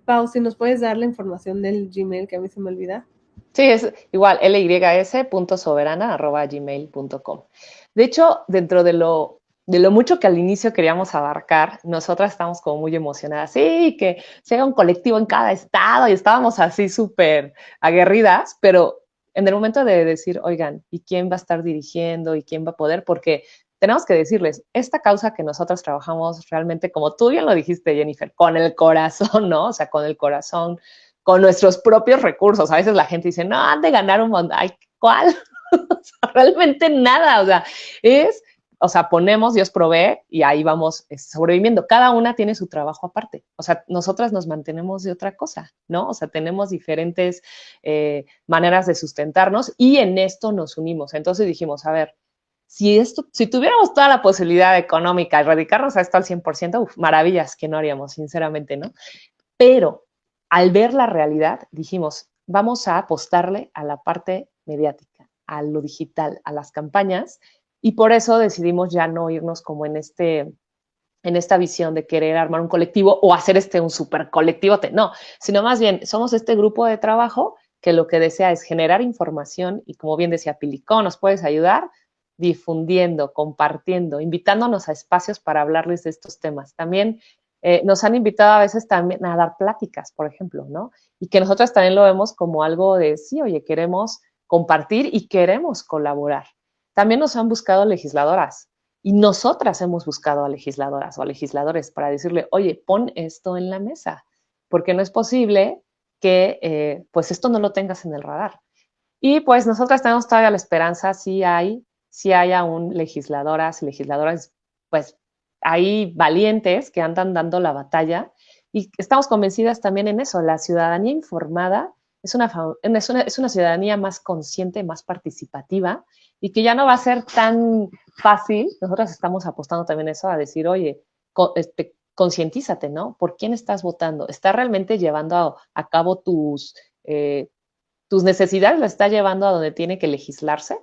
Pau, si nos puedes dar la información del Gmail, que a mí se me olvida. Sí, es igual, lys.soberana@gmail.com. De hecho, dentro de lo mucho que al inicio queríamos abarcar, nosotras estamos como muy emocionadas. Sí, que se haga un colectivo en cada estado, y estábamos así súper aguerridas, pero en el momento de decir, oigan, ¿y quién va a estar dirigiendo? ¿Y quién va a poder? Porque tenemos que decirles, esta causa que nosotros trabajamos realmente, como tú bien lo dijiste, Jennifer, con el corazón, ¿no? O sea, con el corazón, con nuestros propios recursos. A veces la gente dice, no, han de ganar un montón. Ay, ¿cuál? O sea, realmente nada. O sea, ponemos, Dios provee, y ahí vamos sobreviviendo. Cada una tiene su trabajo aparte. O sea, nosotras nos mantenemos de otra cosa, ¿no? O sea, tenemos diferentes maneras de sustentarnos, y en esto nos unimos. Entonces dijimos, a ver, si tuviéramos toda la posibilidad económica de dedicarnos a esto al 100%, maravillas que no haríamos, sinceramente, ¿no? Pero al ver la realidad, dijimos, vamos a apostarle a la parte mediática, a lo digital, a las campañas, y por eso decidimos ya no irnos como en esta visión de querer armar un colectivo o hacer un super colectivo, no, sino más bien somos este grupo de trabajo que lo que desea es generar información, y como bien decía Pilicón, nos puedes ayudar difundiendo, compartiendo, invitándonos a espacios para hablarles de estos temas. También nos han invitado a veces también a dar pláticas, por ejemplo, ¿no? Y que nosotros también lo vemos como algo de, sí, oye, queremos compartir y queremos colaborar. También nos han buscado legisladoras, y nosotras hemos buscado a legisladoras o a legisladores para decirle, oye, pon esto en la mesa, porque no es posible que pues esto no lo tengas en el radar. Y pues nosotras tenemos todavía la esperanza, sí hay aún legisladoras y legisladores, pues hay valientes que andan dando la batalla, y estamos convencidas también en eso. La ciudadanía informada es una ciudadanía más consciente, más participativa, y que ya no va a ser tan fácil. Nosotras estamos apostando también eso, a decir, oye, concientízate, ¿no? ¿Por quién estás votando? ¿Está realmente llevando a cabo tus necesidades? ¿Las está llevando a donde tiene que legislarse?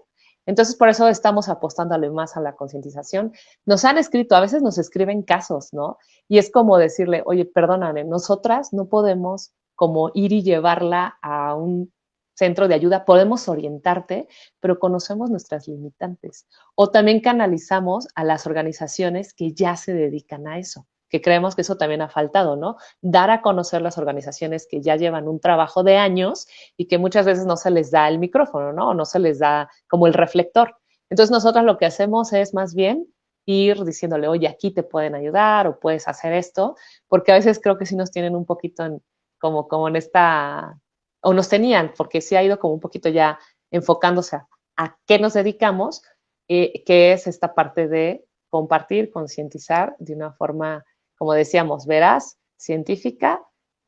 Entonces, por eso estamos apostándole más a la concientización. Nos han escrito, a veces nos escriben casos, ¿no? Y es como decirle, oye, perdóname, nosotras no podemos como ir y llevarla a un centro de ayuda, podemos orientarte, pero conocemos nuestras limitantes. O también canalizamos a las organizaciones que ya se dedican a eso, que creemos que eso también ha faltado, ¿no? Dar a conocer las organizaciones que ya llevan un trabajo de años y que muchas veces no se les da el micrófono, ¿no? O no se les da como el reflector. Entonces nosotros lo que hacemos es más bien ir diciéndole, oye, aquí te pueden ayudar o puedes hacer esto, porque a veces creo que sí nos tienen un poquito como en esta, o nos tenían, porque sí ha ido como un poquito ya enfocándose a qué nos dedicamos, que es esta parte de compartir, concientizar de una forma, como decíamos, veraz, científica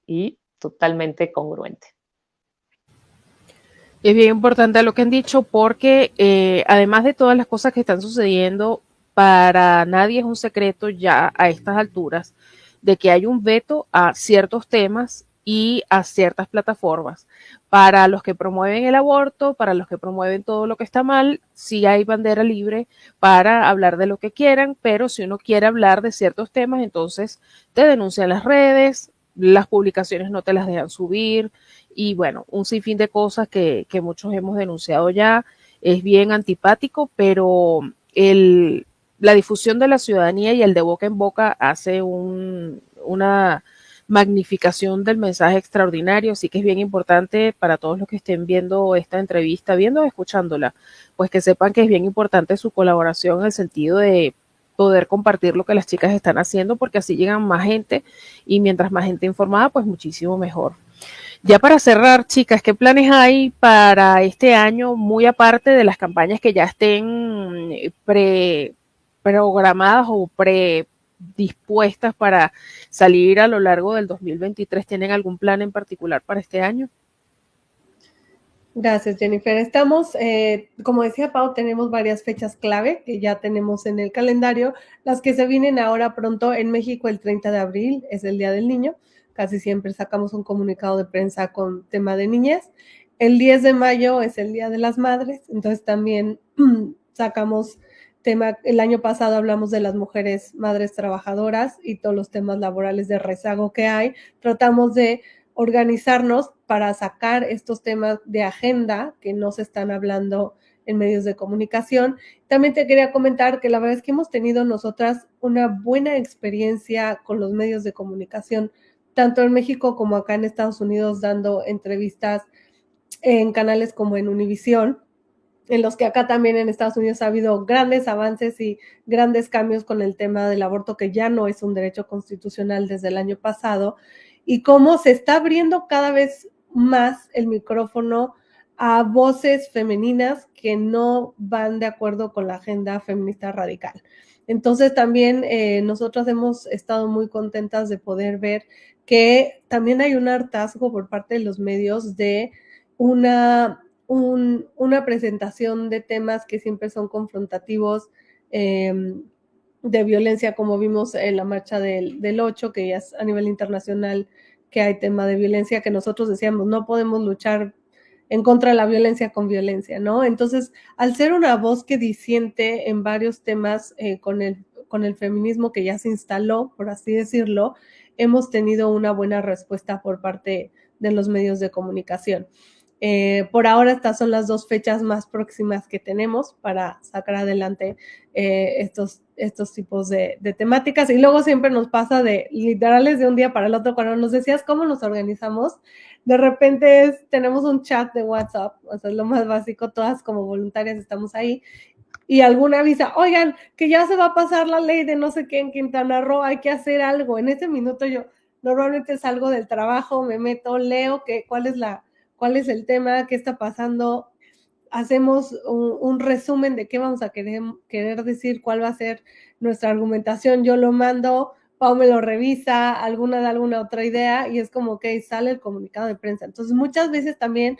y totalmente congruente. Es bien importante lo que han dicho, porque además de todas las cosas que están sucediendo, para nadie es un secreto ya a estas alturas de que hay un veto a ciertos temas, y a ciertas plataformas. Para los que promueven el aborto, para los que promueven todo lo que está mal, sí hay bandera libre para hablar de lo que quieran, pero si uno quiere hablar de ciertos temas, entonces te denuncian las redes, las publicaciones no te las dejan subir y bueno, un sinfín de cosas que muchos hemos denunciado ya. Es bien antipático, pero la difusión de la ciudadanía y el de boca en boca hace una magnificación del mensaje extraordinario, así que es bien importante para todos los que estén viendo esta entrevista, viendo o escuchándola, pues que sepan que es bien importante su colaboración en el sentido de poder compartir lo que las chicas están haciendo, porque así llegan más gente y mientras más gente informada, pues muchísimo mejor. Ya para cerrar, chicas, ¿qué planes hay para este año, muy aparte de las campañas que ya estén programadas o predispuestas para salir a lo largo del 2023? ¿Tienen algún plan en particular para este año? Gracias, Jennifer. Estamos, como decía Pau, tenemos varias fechas clave que ya tenemos en el calendario. Las que se vienen ahora pronto en México, el 30 de abril es el Día del Niño. Casi siempre sacamos un comunicado de prensa con tema de niñez. El 10 de mayo es el Día de las Madres, entonces también sacamos tema. El año pasado hablamos de las mujeres madres trabajadoras y todos los temas laborales de rezago que hay. Tratamos de organizarnos para sacar estos temas de agenda que no se están hablando en medios de comunicación. También te quería comentar que la verdad es que hemos tenido nosotras una buena experiencia con los medios de comunicación, tanto en México como acá en Estados Unidos, dando entrevistas en canales como en Univisión, en los que acá también en Estados Unidos ha habido grandes avances y grandes cambios con el tema del aborto, que ya no es un derecho constitucional desde el año pasado, y cómo se está abriendo cada vez más el micrófono a voces femeninas que no van de acuerdo con la agenda feminista radical. Entonces también nosotros hemos estado muy contentas de poder ver que también hay un hartazgo por parte de los medios de una presentación de temas que siempre son confrontativos, de violencia, como vimos en la marcha del 8, que ya es a nivel internacional, que hay tema de violencia, que nosotros decíamos, no podemos luchar en contra de la violencia con violencia, ¿no? Entonces, al ser una voz que disiente en varios temas con el feminismo que ya se instaló, por así decirlo, hemos tenido una buena respuesta por parte de los medios de comunicación. Por ahora estas son las dos fechas más próximas que tenemos para sacar adelante estos tipos de temáticas, y luego siempre nos pasa de literales de un día para el otro. Cuando nos decías cómo nos organizamos, de repente tenemos un chat de WhatsApp, o sea, es lo más básico, todas como voluntarias estamos ahí, y alguna avisa, oigan, que ya se va a pasar la ley de no sé qué en Quintana Roo, hay que hacer algo. En ese minuto yo normalmente salgo del trabajo, me meto, leo cuál es el tema, qué está pasando, hacemos un resumen de qué vamos a querer decir, cuál va a ser nuestra argumentación. Yo lo mando, Pau me lo revisa, alguna da alguna otra idea, y es como que sale el comunicado de prensa. Entonces muchas veces también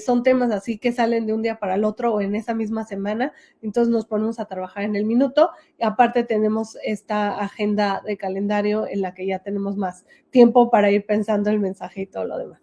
son temas así que salen de un día para el otro o en esa misma semana, entonces nos ponemos a trabajar en el minuto, y aparte tenemos esta agenda de calendario en la que ya tenemos más tiempo para ir pensando el mensaje y todo lo demás.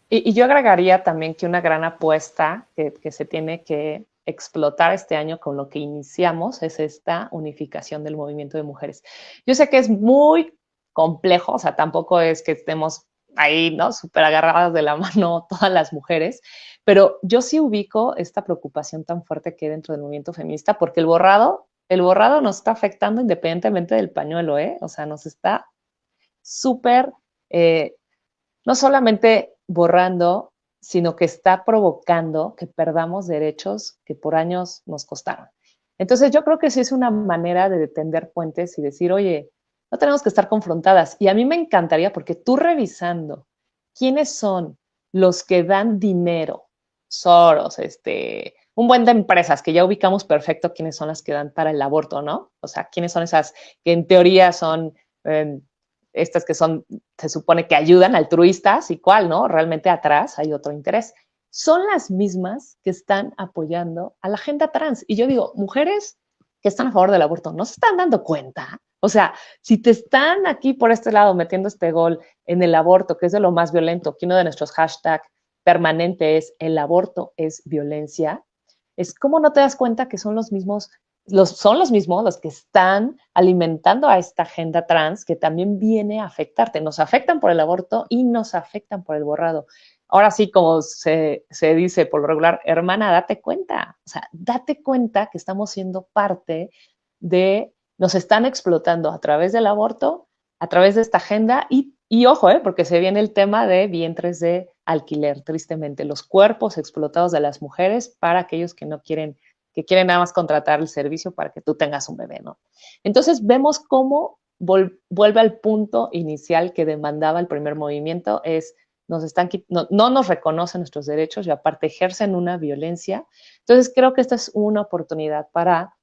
Y yo agregaría también que una gran apuesta que se tiene que explotar este año con lo que iniciamos es esta unificación del movimiento de mujeres. Yo sé que es muy complejo, o sea, tampoco es que estemos ahí, ¿no? Súper agarradas de la mano todas las mujeres, pero yo sí ubico esta preocupación tan fuerte que hay dentro del movimiento feminista, porque el borrado nos está afectando independientemente del pañuelo, ¿eh? O sea, nos está súper, no solamente borrando, sino que está provocando que perdamos derechos que por años nos costaron. Entonces yo creo que sí es una manera de tender puentes y decir, oye, no tenemos que estar confrontadas. Y a mí me encantaría, porque tú revisando quiénes son los que dan dinero, Soros, un buen de empresas que ya ubicamos perfecto quiénes son las que dan para el aborto, ¿no? O sea, quiénes son esas que en teoría son estas que son, se supone que ayudan, altruistas, y cuál, ¿no? Realmente atrás hay otro interés. Son las mismas que están apoyando a la agenda trans. Y yo digo, mujeres que están a favor del aborto, ¿no se están dando cuenta? O sea, si te están aquí por este lado metiendo este gol en el aborto, que es de lo más violento, que uno de nuestros hashtags permanente es el aborto es violencia, es como no te das cuenta que son los mismos los que están alimentando a esta agenda trans que también viene a afectarte. Nos afectan por el aborto y nos afectan por el borrado. Ahora sí, como se dice por lo regular, hermana, date cuenta. O sea, date cuenta que estamos siendo parte de, nos están explotando a través del aborto, a través de esta agenda y ojo, porque se viene el tema de vientres de alquiler, tristemente, los cuerpos explotados de las mujeres para aquellos que no quieren, que quieren nada más contratar el servicio para que tú tengas un bebé, ¿no? Entonces vemos cómo vuelve al punto inicial que demandaba el primer movimiento, es no nos reconocen nuestros derechos y aparte ejercen una violencia. Entonces creo que esta es una oportunidad para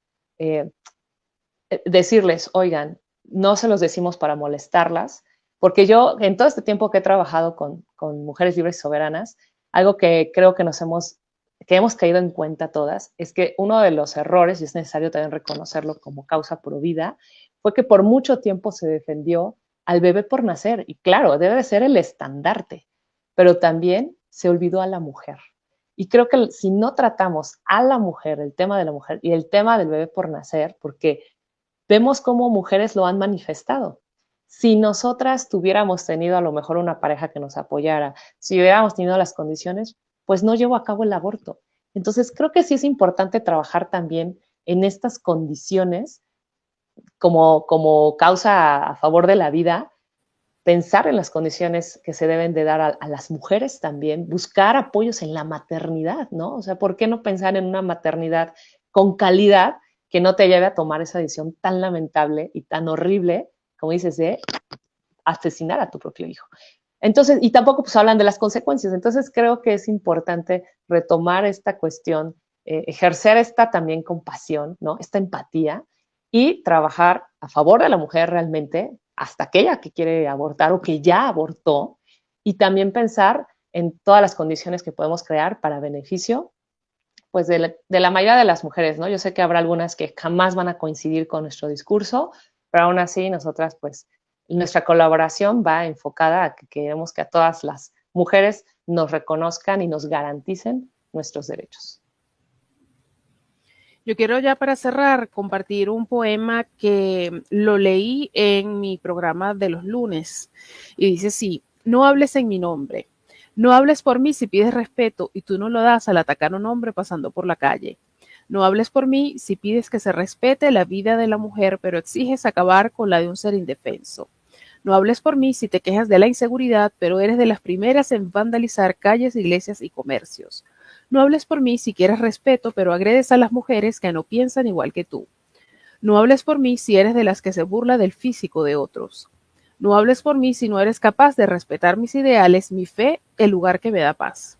decirles, oigan, no se los decimos para molestarlas, porque yo en todo este tiempo que he trabajado con mujeres libres y soberanas, algo que creo que hemos caído en cuenta todas, es que uno de los errores, y es necesario también reconocerlo como causa pro vida, fue que por mucho tiempo se defendió al bebé por nacer, y claro, debe de ser el estandarte, pero también se olvidó a la mujer. Y creo que si no tratamos a la mujer, el tema de la mujer y el tema del bebé por nacer, porque vemos cómo mujeres lo han manifestado. Si nosotras tuviéramos tenido a lo mejor una pareja que nos apoyara, si hubiéramos tenido las condiciones, pues no llevó a cabo el aborto. Entonces creo que sí es importante trabajar también en estas condiciones como causa a favor de la vida, pensar en las condiciones que se deben de dar a las mujeres también, buscar apoyos en la maternidad, ¿no? O sea, ¿por qué no pensar en una maternidad con calidad que no te lleve a tomar esa decisión tan lamentable y tan horrible, como dices, de asesinar a tu propio hijo? Entonces, y tampoco pues hablan de las consecuencias. Entonces creo que es importante retomar esta cuestión, ejercer esta también compasión, ¿no? Esta empatía y trabajar a favor de la mujer realmente, hasta aquella que quiere abortar o que ya abortó, y también pensar en todas las condiciones que podemos crear para beneficio pues de la mayoría de las mujeres, ¿no? Yo sé que habrá algunas que jamás van a coincidir con nuestro discurso, pero aún así nosotras, pues, nuestra colaboración va enfocada a que queremos que a todas las mujeres nos reconozcan y nos garanticen nuestros derechos. Yo quiero ya para cerrar compartir un poema que lo leí en mi programa de los lunes y dice así: no hables en mi nombre, no hables por mí si pides respeto y tú no lo das al atacar a un hombre pasando por la calle. No hables por mí si pides que se respete la vida de la mujer, pero exiges acabar con la de un ser indefenso. No hables por mí si te quejas de la inseguridad, pero eres de las primeras en vandalizar calles, iglesias y comercios. No hables por mí si quieres respeto, pero agredes a las mujeres que no piensan igual que tú. No hables por mí si eres de las que se burla del físico de otros. No hables por mí si no eres capaz de respetar mis ideales, mi fe, el lugar que me da paz.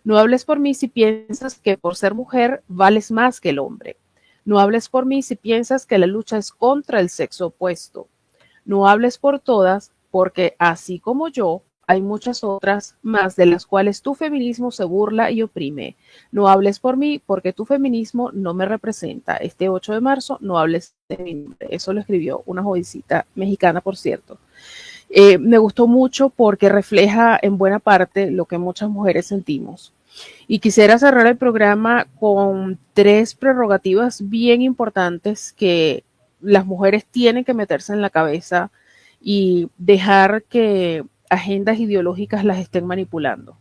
No hables por mí si piensas que por ser mujer vales más que el hombre. No hables por mí si piensas que la lucha es contra el sexo opuesto. No hables por todas, porque así como yo, hay muchas otras más de las cuales tu feminismo se burla y oprime. No hables por mí, porque tu feminismo no me representa. Este 8 de marzo no hables de mi nombre. Eso lo escribió una jovencita mexicana, por cierto. Me gustó mucho porque refleja en buena parte lo que muchas mujeres sentimos. Y quisiera cerrar el programa con 3 prerrogativas bien importantes que las mujeres tienen que meterse en la cabeza y dejar que agendas ideológicas las estén manipulando.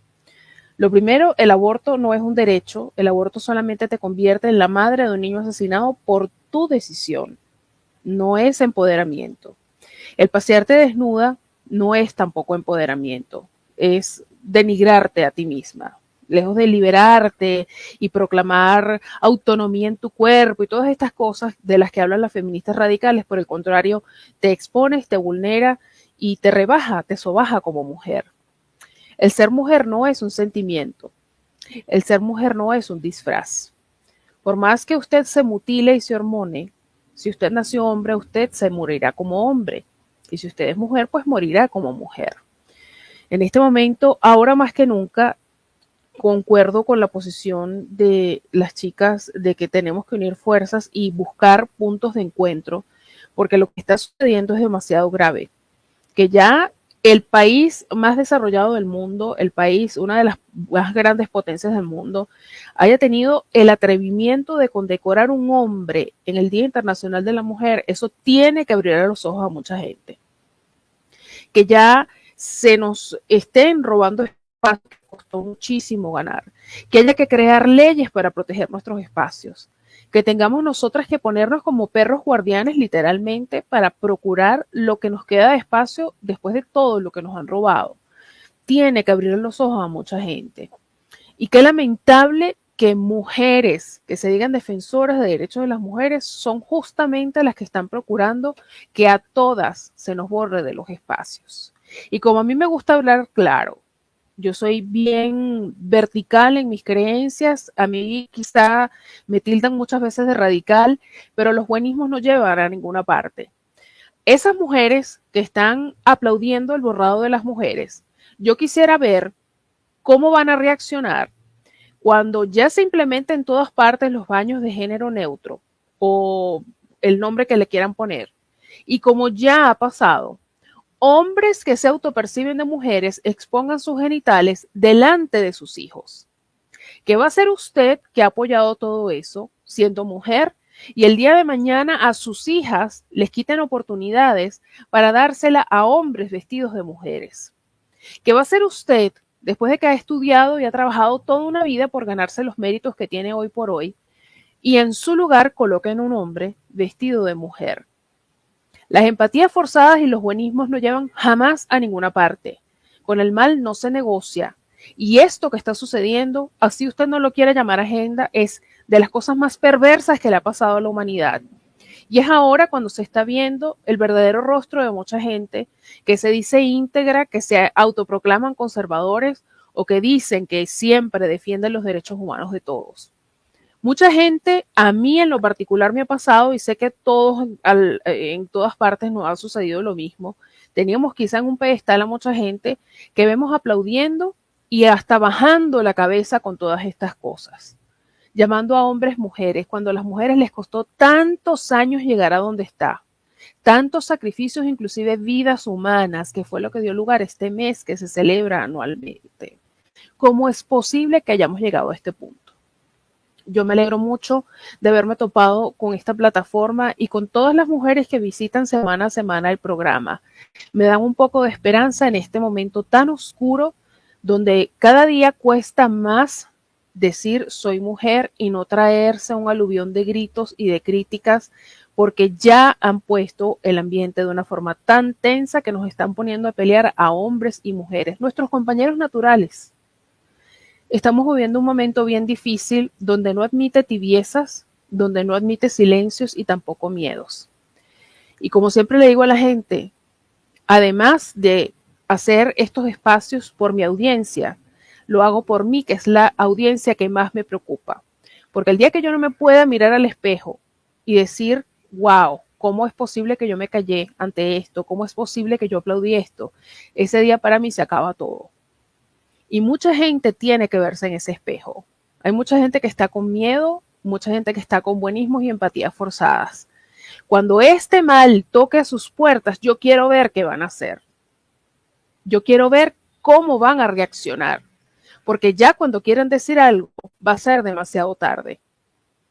Lo primero, el aborto no es un derecho, el aborto solamente te convierte en la madre de un niño asesinado por tu decisión, no es empoderamiento. El pasearte desnuda no es tampoco empoderamiento, es denigrarte a ti misma. Lejos de liberarte y proclamar autonomía en tu cuerpo y todas estas cosas de las que hablan las feministas radicales, por el contrario, te expones, te vulnera y te rebaja, te sobaja como mujer. El ser mujer no es un sentimiento, el ser mujer no es un disfraz. Por más que usted se mutile y se hormone, si usted nació hombre, usted se morirá como hombre. Y si usted es mujer, pues morirá como mujer. En este momento, ahora más que nunca, concuerdo con la posición de las chicas de que tenemos que unir fuerzas y buscar puntos de encuentro, porque lo que está sucediendo es demasiado grave, que ya el país más desarrollado del mundo, el país, una de las más grandes potencias del mundo, haya tenido el atrevimiento de condecorar un hombre en el Día Internacional de la Mujer, eso tiene que abrir los ojos a mucha gente. Que ya se nos estén robando espacios que costó muchísimo ganar, que haya que crear leyes para proteger nuestros espacios, que tengamos nosotras que ponernos como perros guardianes literalmente para procurar lo que nos queda de espacio después de todo lo que nos han robado. Tiene que abrir los ojos a mucha gente. Y qué lamentable que mujeres que se digan defensoras de derechos de las mujeres son justamente las que están procurando que a todas se nos borre de los espacios. Y como a mí me gusta hablar claro, yo soy bien vertical en mis creencias, a mí quizá me tildan muchas veces de radical, pero los buenismos no llevan a ninguna parte. Esas mujeres que están aplaudiendo el borrado de las mujeres, yo quisiera ver cómo van a reaccionar cuando ya se implementa en todas partes los baños de género neutro o el nombre que le quieran poner. Y como ya ha pasado, hombres que se autoperciben de mujeres expongan sus genitales delante de sus hijos. ¿Qué va a hacer usted que ha apoyado todo eso siendo mujer y el día de mañana a sus hijas les quiten oportunidades para dársela a hombres vestidos de mujeres? ¿Qué va a hacer usted después de que ha estudiado y ha trabajado toda una vida por ganarse los méritos que tiene hoy por hoy y en su lugar coloquen un hombre vestido de mujer? Las empatías forzadas y los buenismos no llevan jamás a ninguna parte. Con el mal no se negocia. Y esto que está sucediendo, así usted no lo quiere llamar agenda, es de las cosas más perversas que le ha pasado a la humanidad. Y es ahora cuando se está viendo el verdadero rostro de mucha gente que se dice íntegra, que se autoproclaman conservadores o que dicen que siempre defienden los derechos humanos de todos. Mucha gente, a mí en lo particular me ha pasado y sé que todos en todas partes nos ha sucedido lo mismo. Teníamos quizá en un pedestal a mucha gente que vemos aplaudiendo y hasta bajando la cabeza con todas estas cosas, llamando a hombres mujeres, cuando a las mujeres les costó tantos años llegar a donde está, tantos sacrificios, inclusive vidas humanas, que fue lo que dio lugar a este mes que se celebra anualmente. ¿Cómo es posible que hayamos llegado a este punto? Yo me alegro mucho de haberme topado con esta plataforma y con todas las mujeres que visitan semana a semana el programa. Me dan un poco de esperanza en este momento tan oscuro donde cada día cuesta más decir soy mujer y no traerse un aluvión de gritos y de críticas porque ya han puesto el ambiente de una forma tan tensa que nos están poniendo a pelear a hombres y mujeres, nuestros compañeros naturales. Estamos viviendo un momento bien difícil donde no admite tibiezas, donde no admite silencios y tampoco miedos. Y como siempre le digo a la gente, además de hacer estos espacios por mi audiencia, lo hago por mí, que es la audiencia que más me preocupa. Porque el día que yo no me pueda mirar al espejo y decir, wow, ¿cómo es posible que yo me callé ante esto? ¿Cómo es posible que yo aplaudí esto? Ese día para mí se acaba todo. Y mucha gente tiene que verse en ese espejo. Hay mucha gente que está con miedo, mucha gente que está con buenismos y empatías forzadas. Cuando este mal toque a sus puertas, yo quiero ver qué van a hacer. Yo quiero ver cómo van a reaccionar. Porque ya cuando quieran decir algo, va a ser demasiado tarde.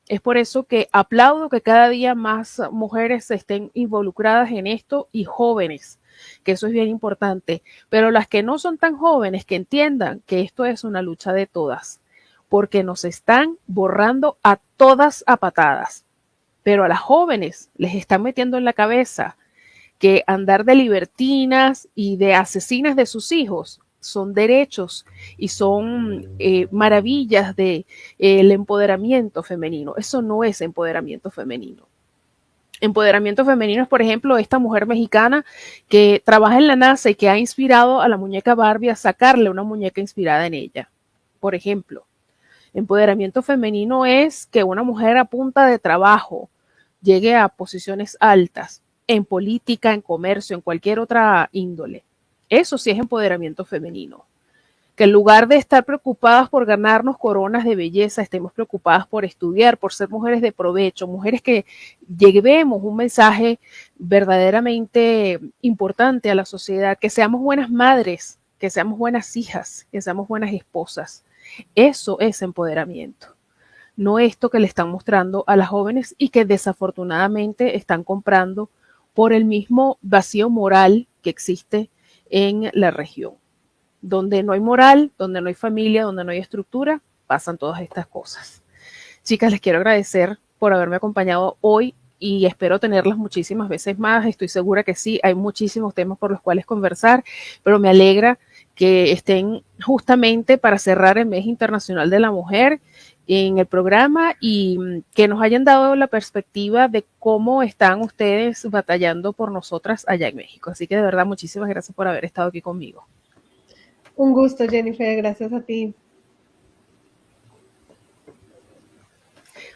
Es por eso que aplaudo que cada día más mujeres estén involucradas en esto y jóvenes, que eso es bien importante, pero las que no son tan jóvenes que entiendan que esto es una lucha de todas, porque nos están borrando a todas a patadas, pero a las jóvenes les están metiendo en la cabeza que andar de libertinas y de asesinas de sus hijos son derechos y son maravillas de el empoderamiento femenino. Eso no es empoderamiento femenino. Empoderamiento femenino es, por ejemplo, esta mujer mexicana que trabaja en la NASA y que ha inspirado a la muñeca Barbie a sacarle una muñeca inspirada en ella. Por ejemplo, empoderamiento femenino es que una mujer a punta de trabajo llegue a posiciones altas en política, en comercio, en cualquier otra índole. Eso sí es empoderamiento femenino. Que en lugar de estar preocupadas por ganarnos coronas de belleza, estemos preocupadas por estudiar, por ser mujeres de provecho, mujeres que llevemos un mensaje verdaderamente importante a la sociedad, que seamos buenas madres, que seamos buenas hijas, que seamos buenas esposas. Eso es empoderamiento. No esto que le están mostrando a las jóvenes y que desafortunadamente están comprando por el mismo vacío moral que existe en la región. Donde no hay moral, donde no hay familia, donde no hay estructura, pasan todas estas cosas. Chicas, les quiero agradecer por haberme acompañado hoy y espero tenerlas muchísimas veces más. Estoy segura que sí, hay muchísimos temas por los cuales conversar, pero me alegra que estén justamente para cerrar el Mes Internacional de la Mujer en el programa y que nos hayan dado la perspectiva de cómo están ustedes batallando por nosotras allá en México. Así que de verdad, muchísimas gracias por haber estado aquí conmigo. Un gusto, Jennifer, gracias a ti.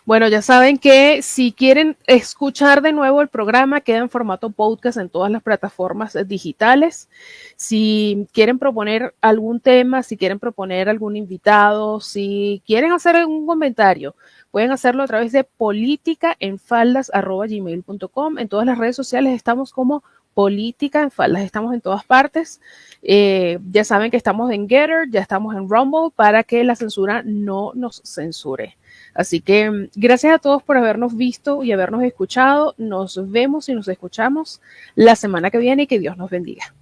Bueno, ya saben que si quieren escuchar de nuevo el programa, queda en formato podcast en todas las plataformas digitales. Si quieren proponer algún tema, si quieren proponer algún invitado, si quieren hacer algún comentario, pueden hacerlo a través de politicaenfaldas@gmail.com. En todas las redes sociales estamos como Política en Faldas, estamos en todas partes. Ya saben que estamos en Getter, ya estamos en Rumble para que la censura no nos censure. Así que gracias a todos por habernos visto y habernos escuchado. Nos vemos y nos escuchamos la semana que viene y que Dios nos bendiga.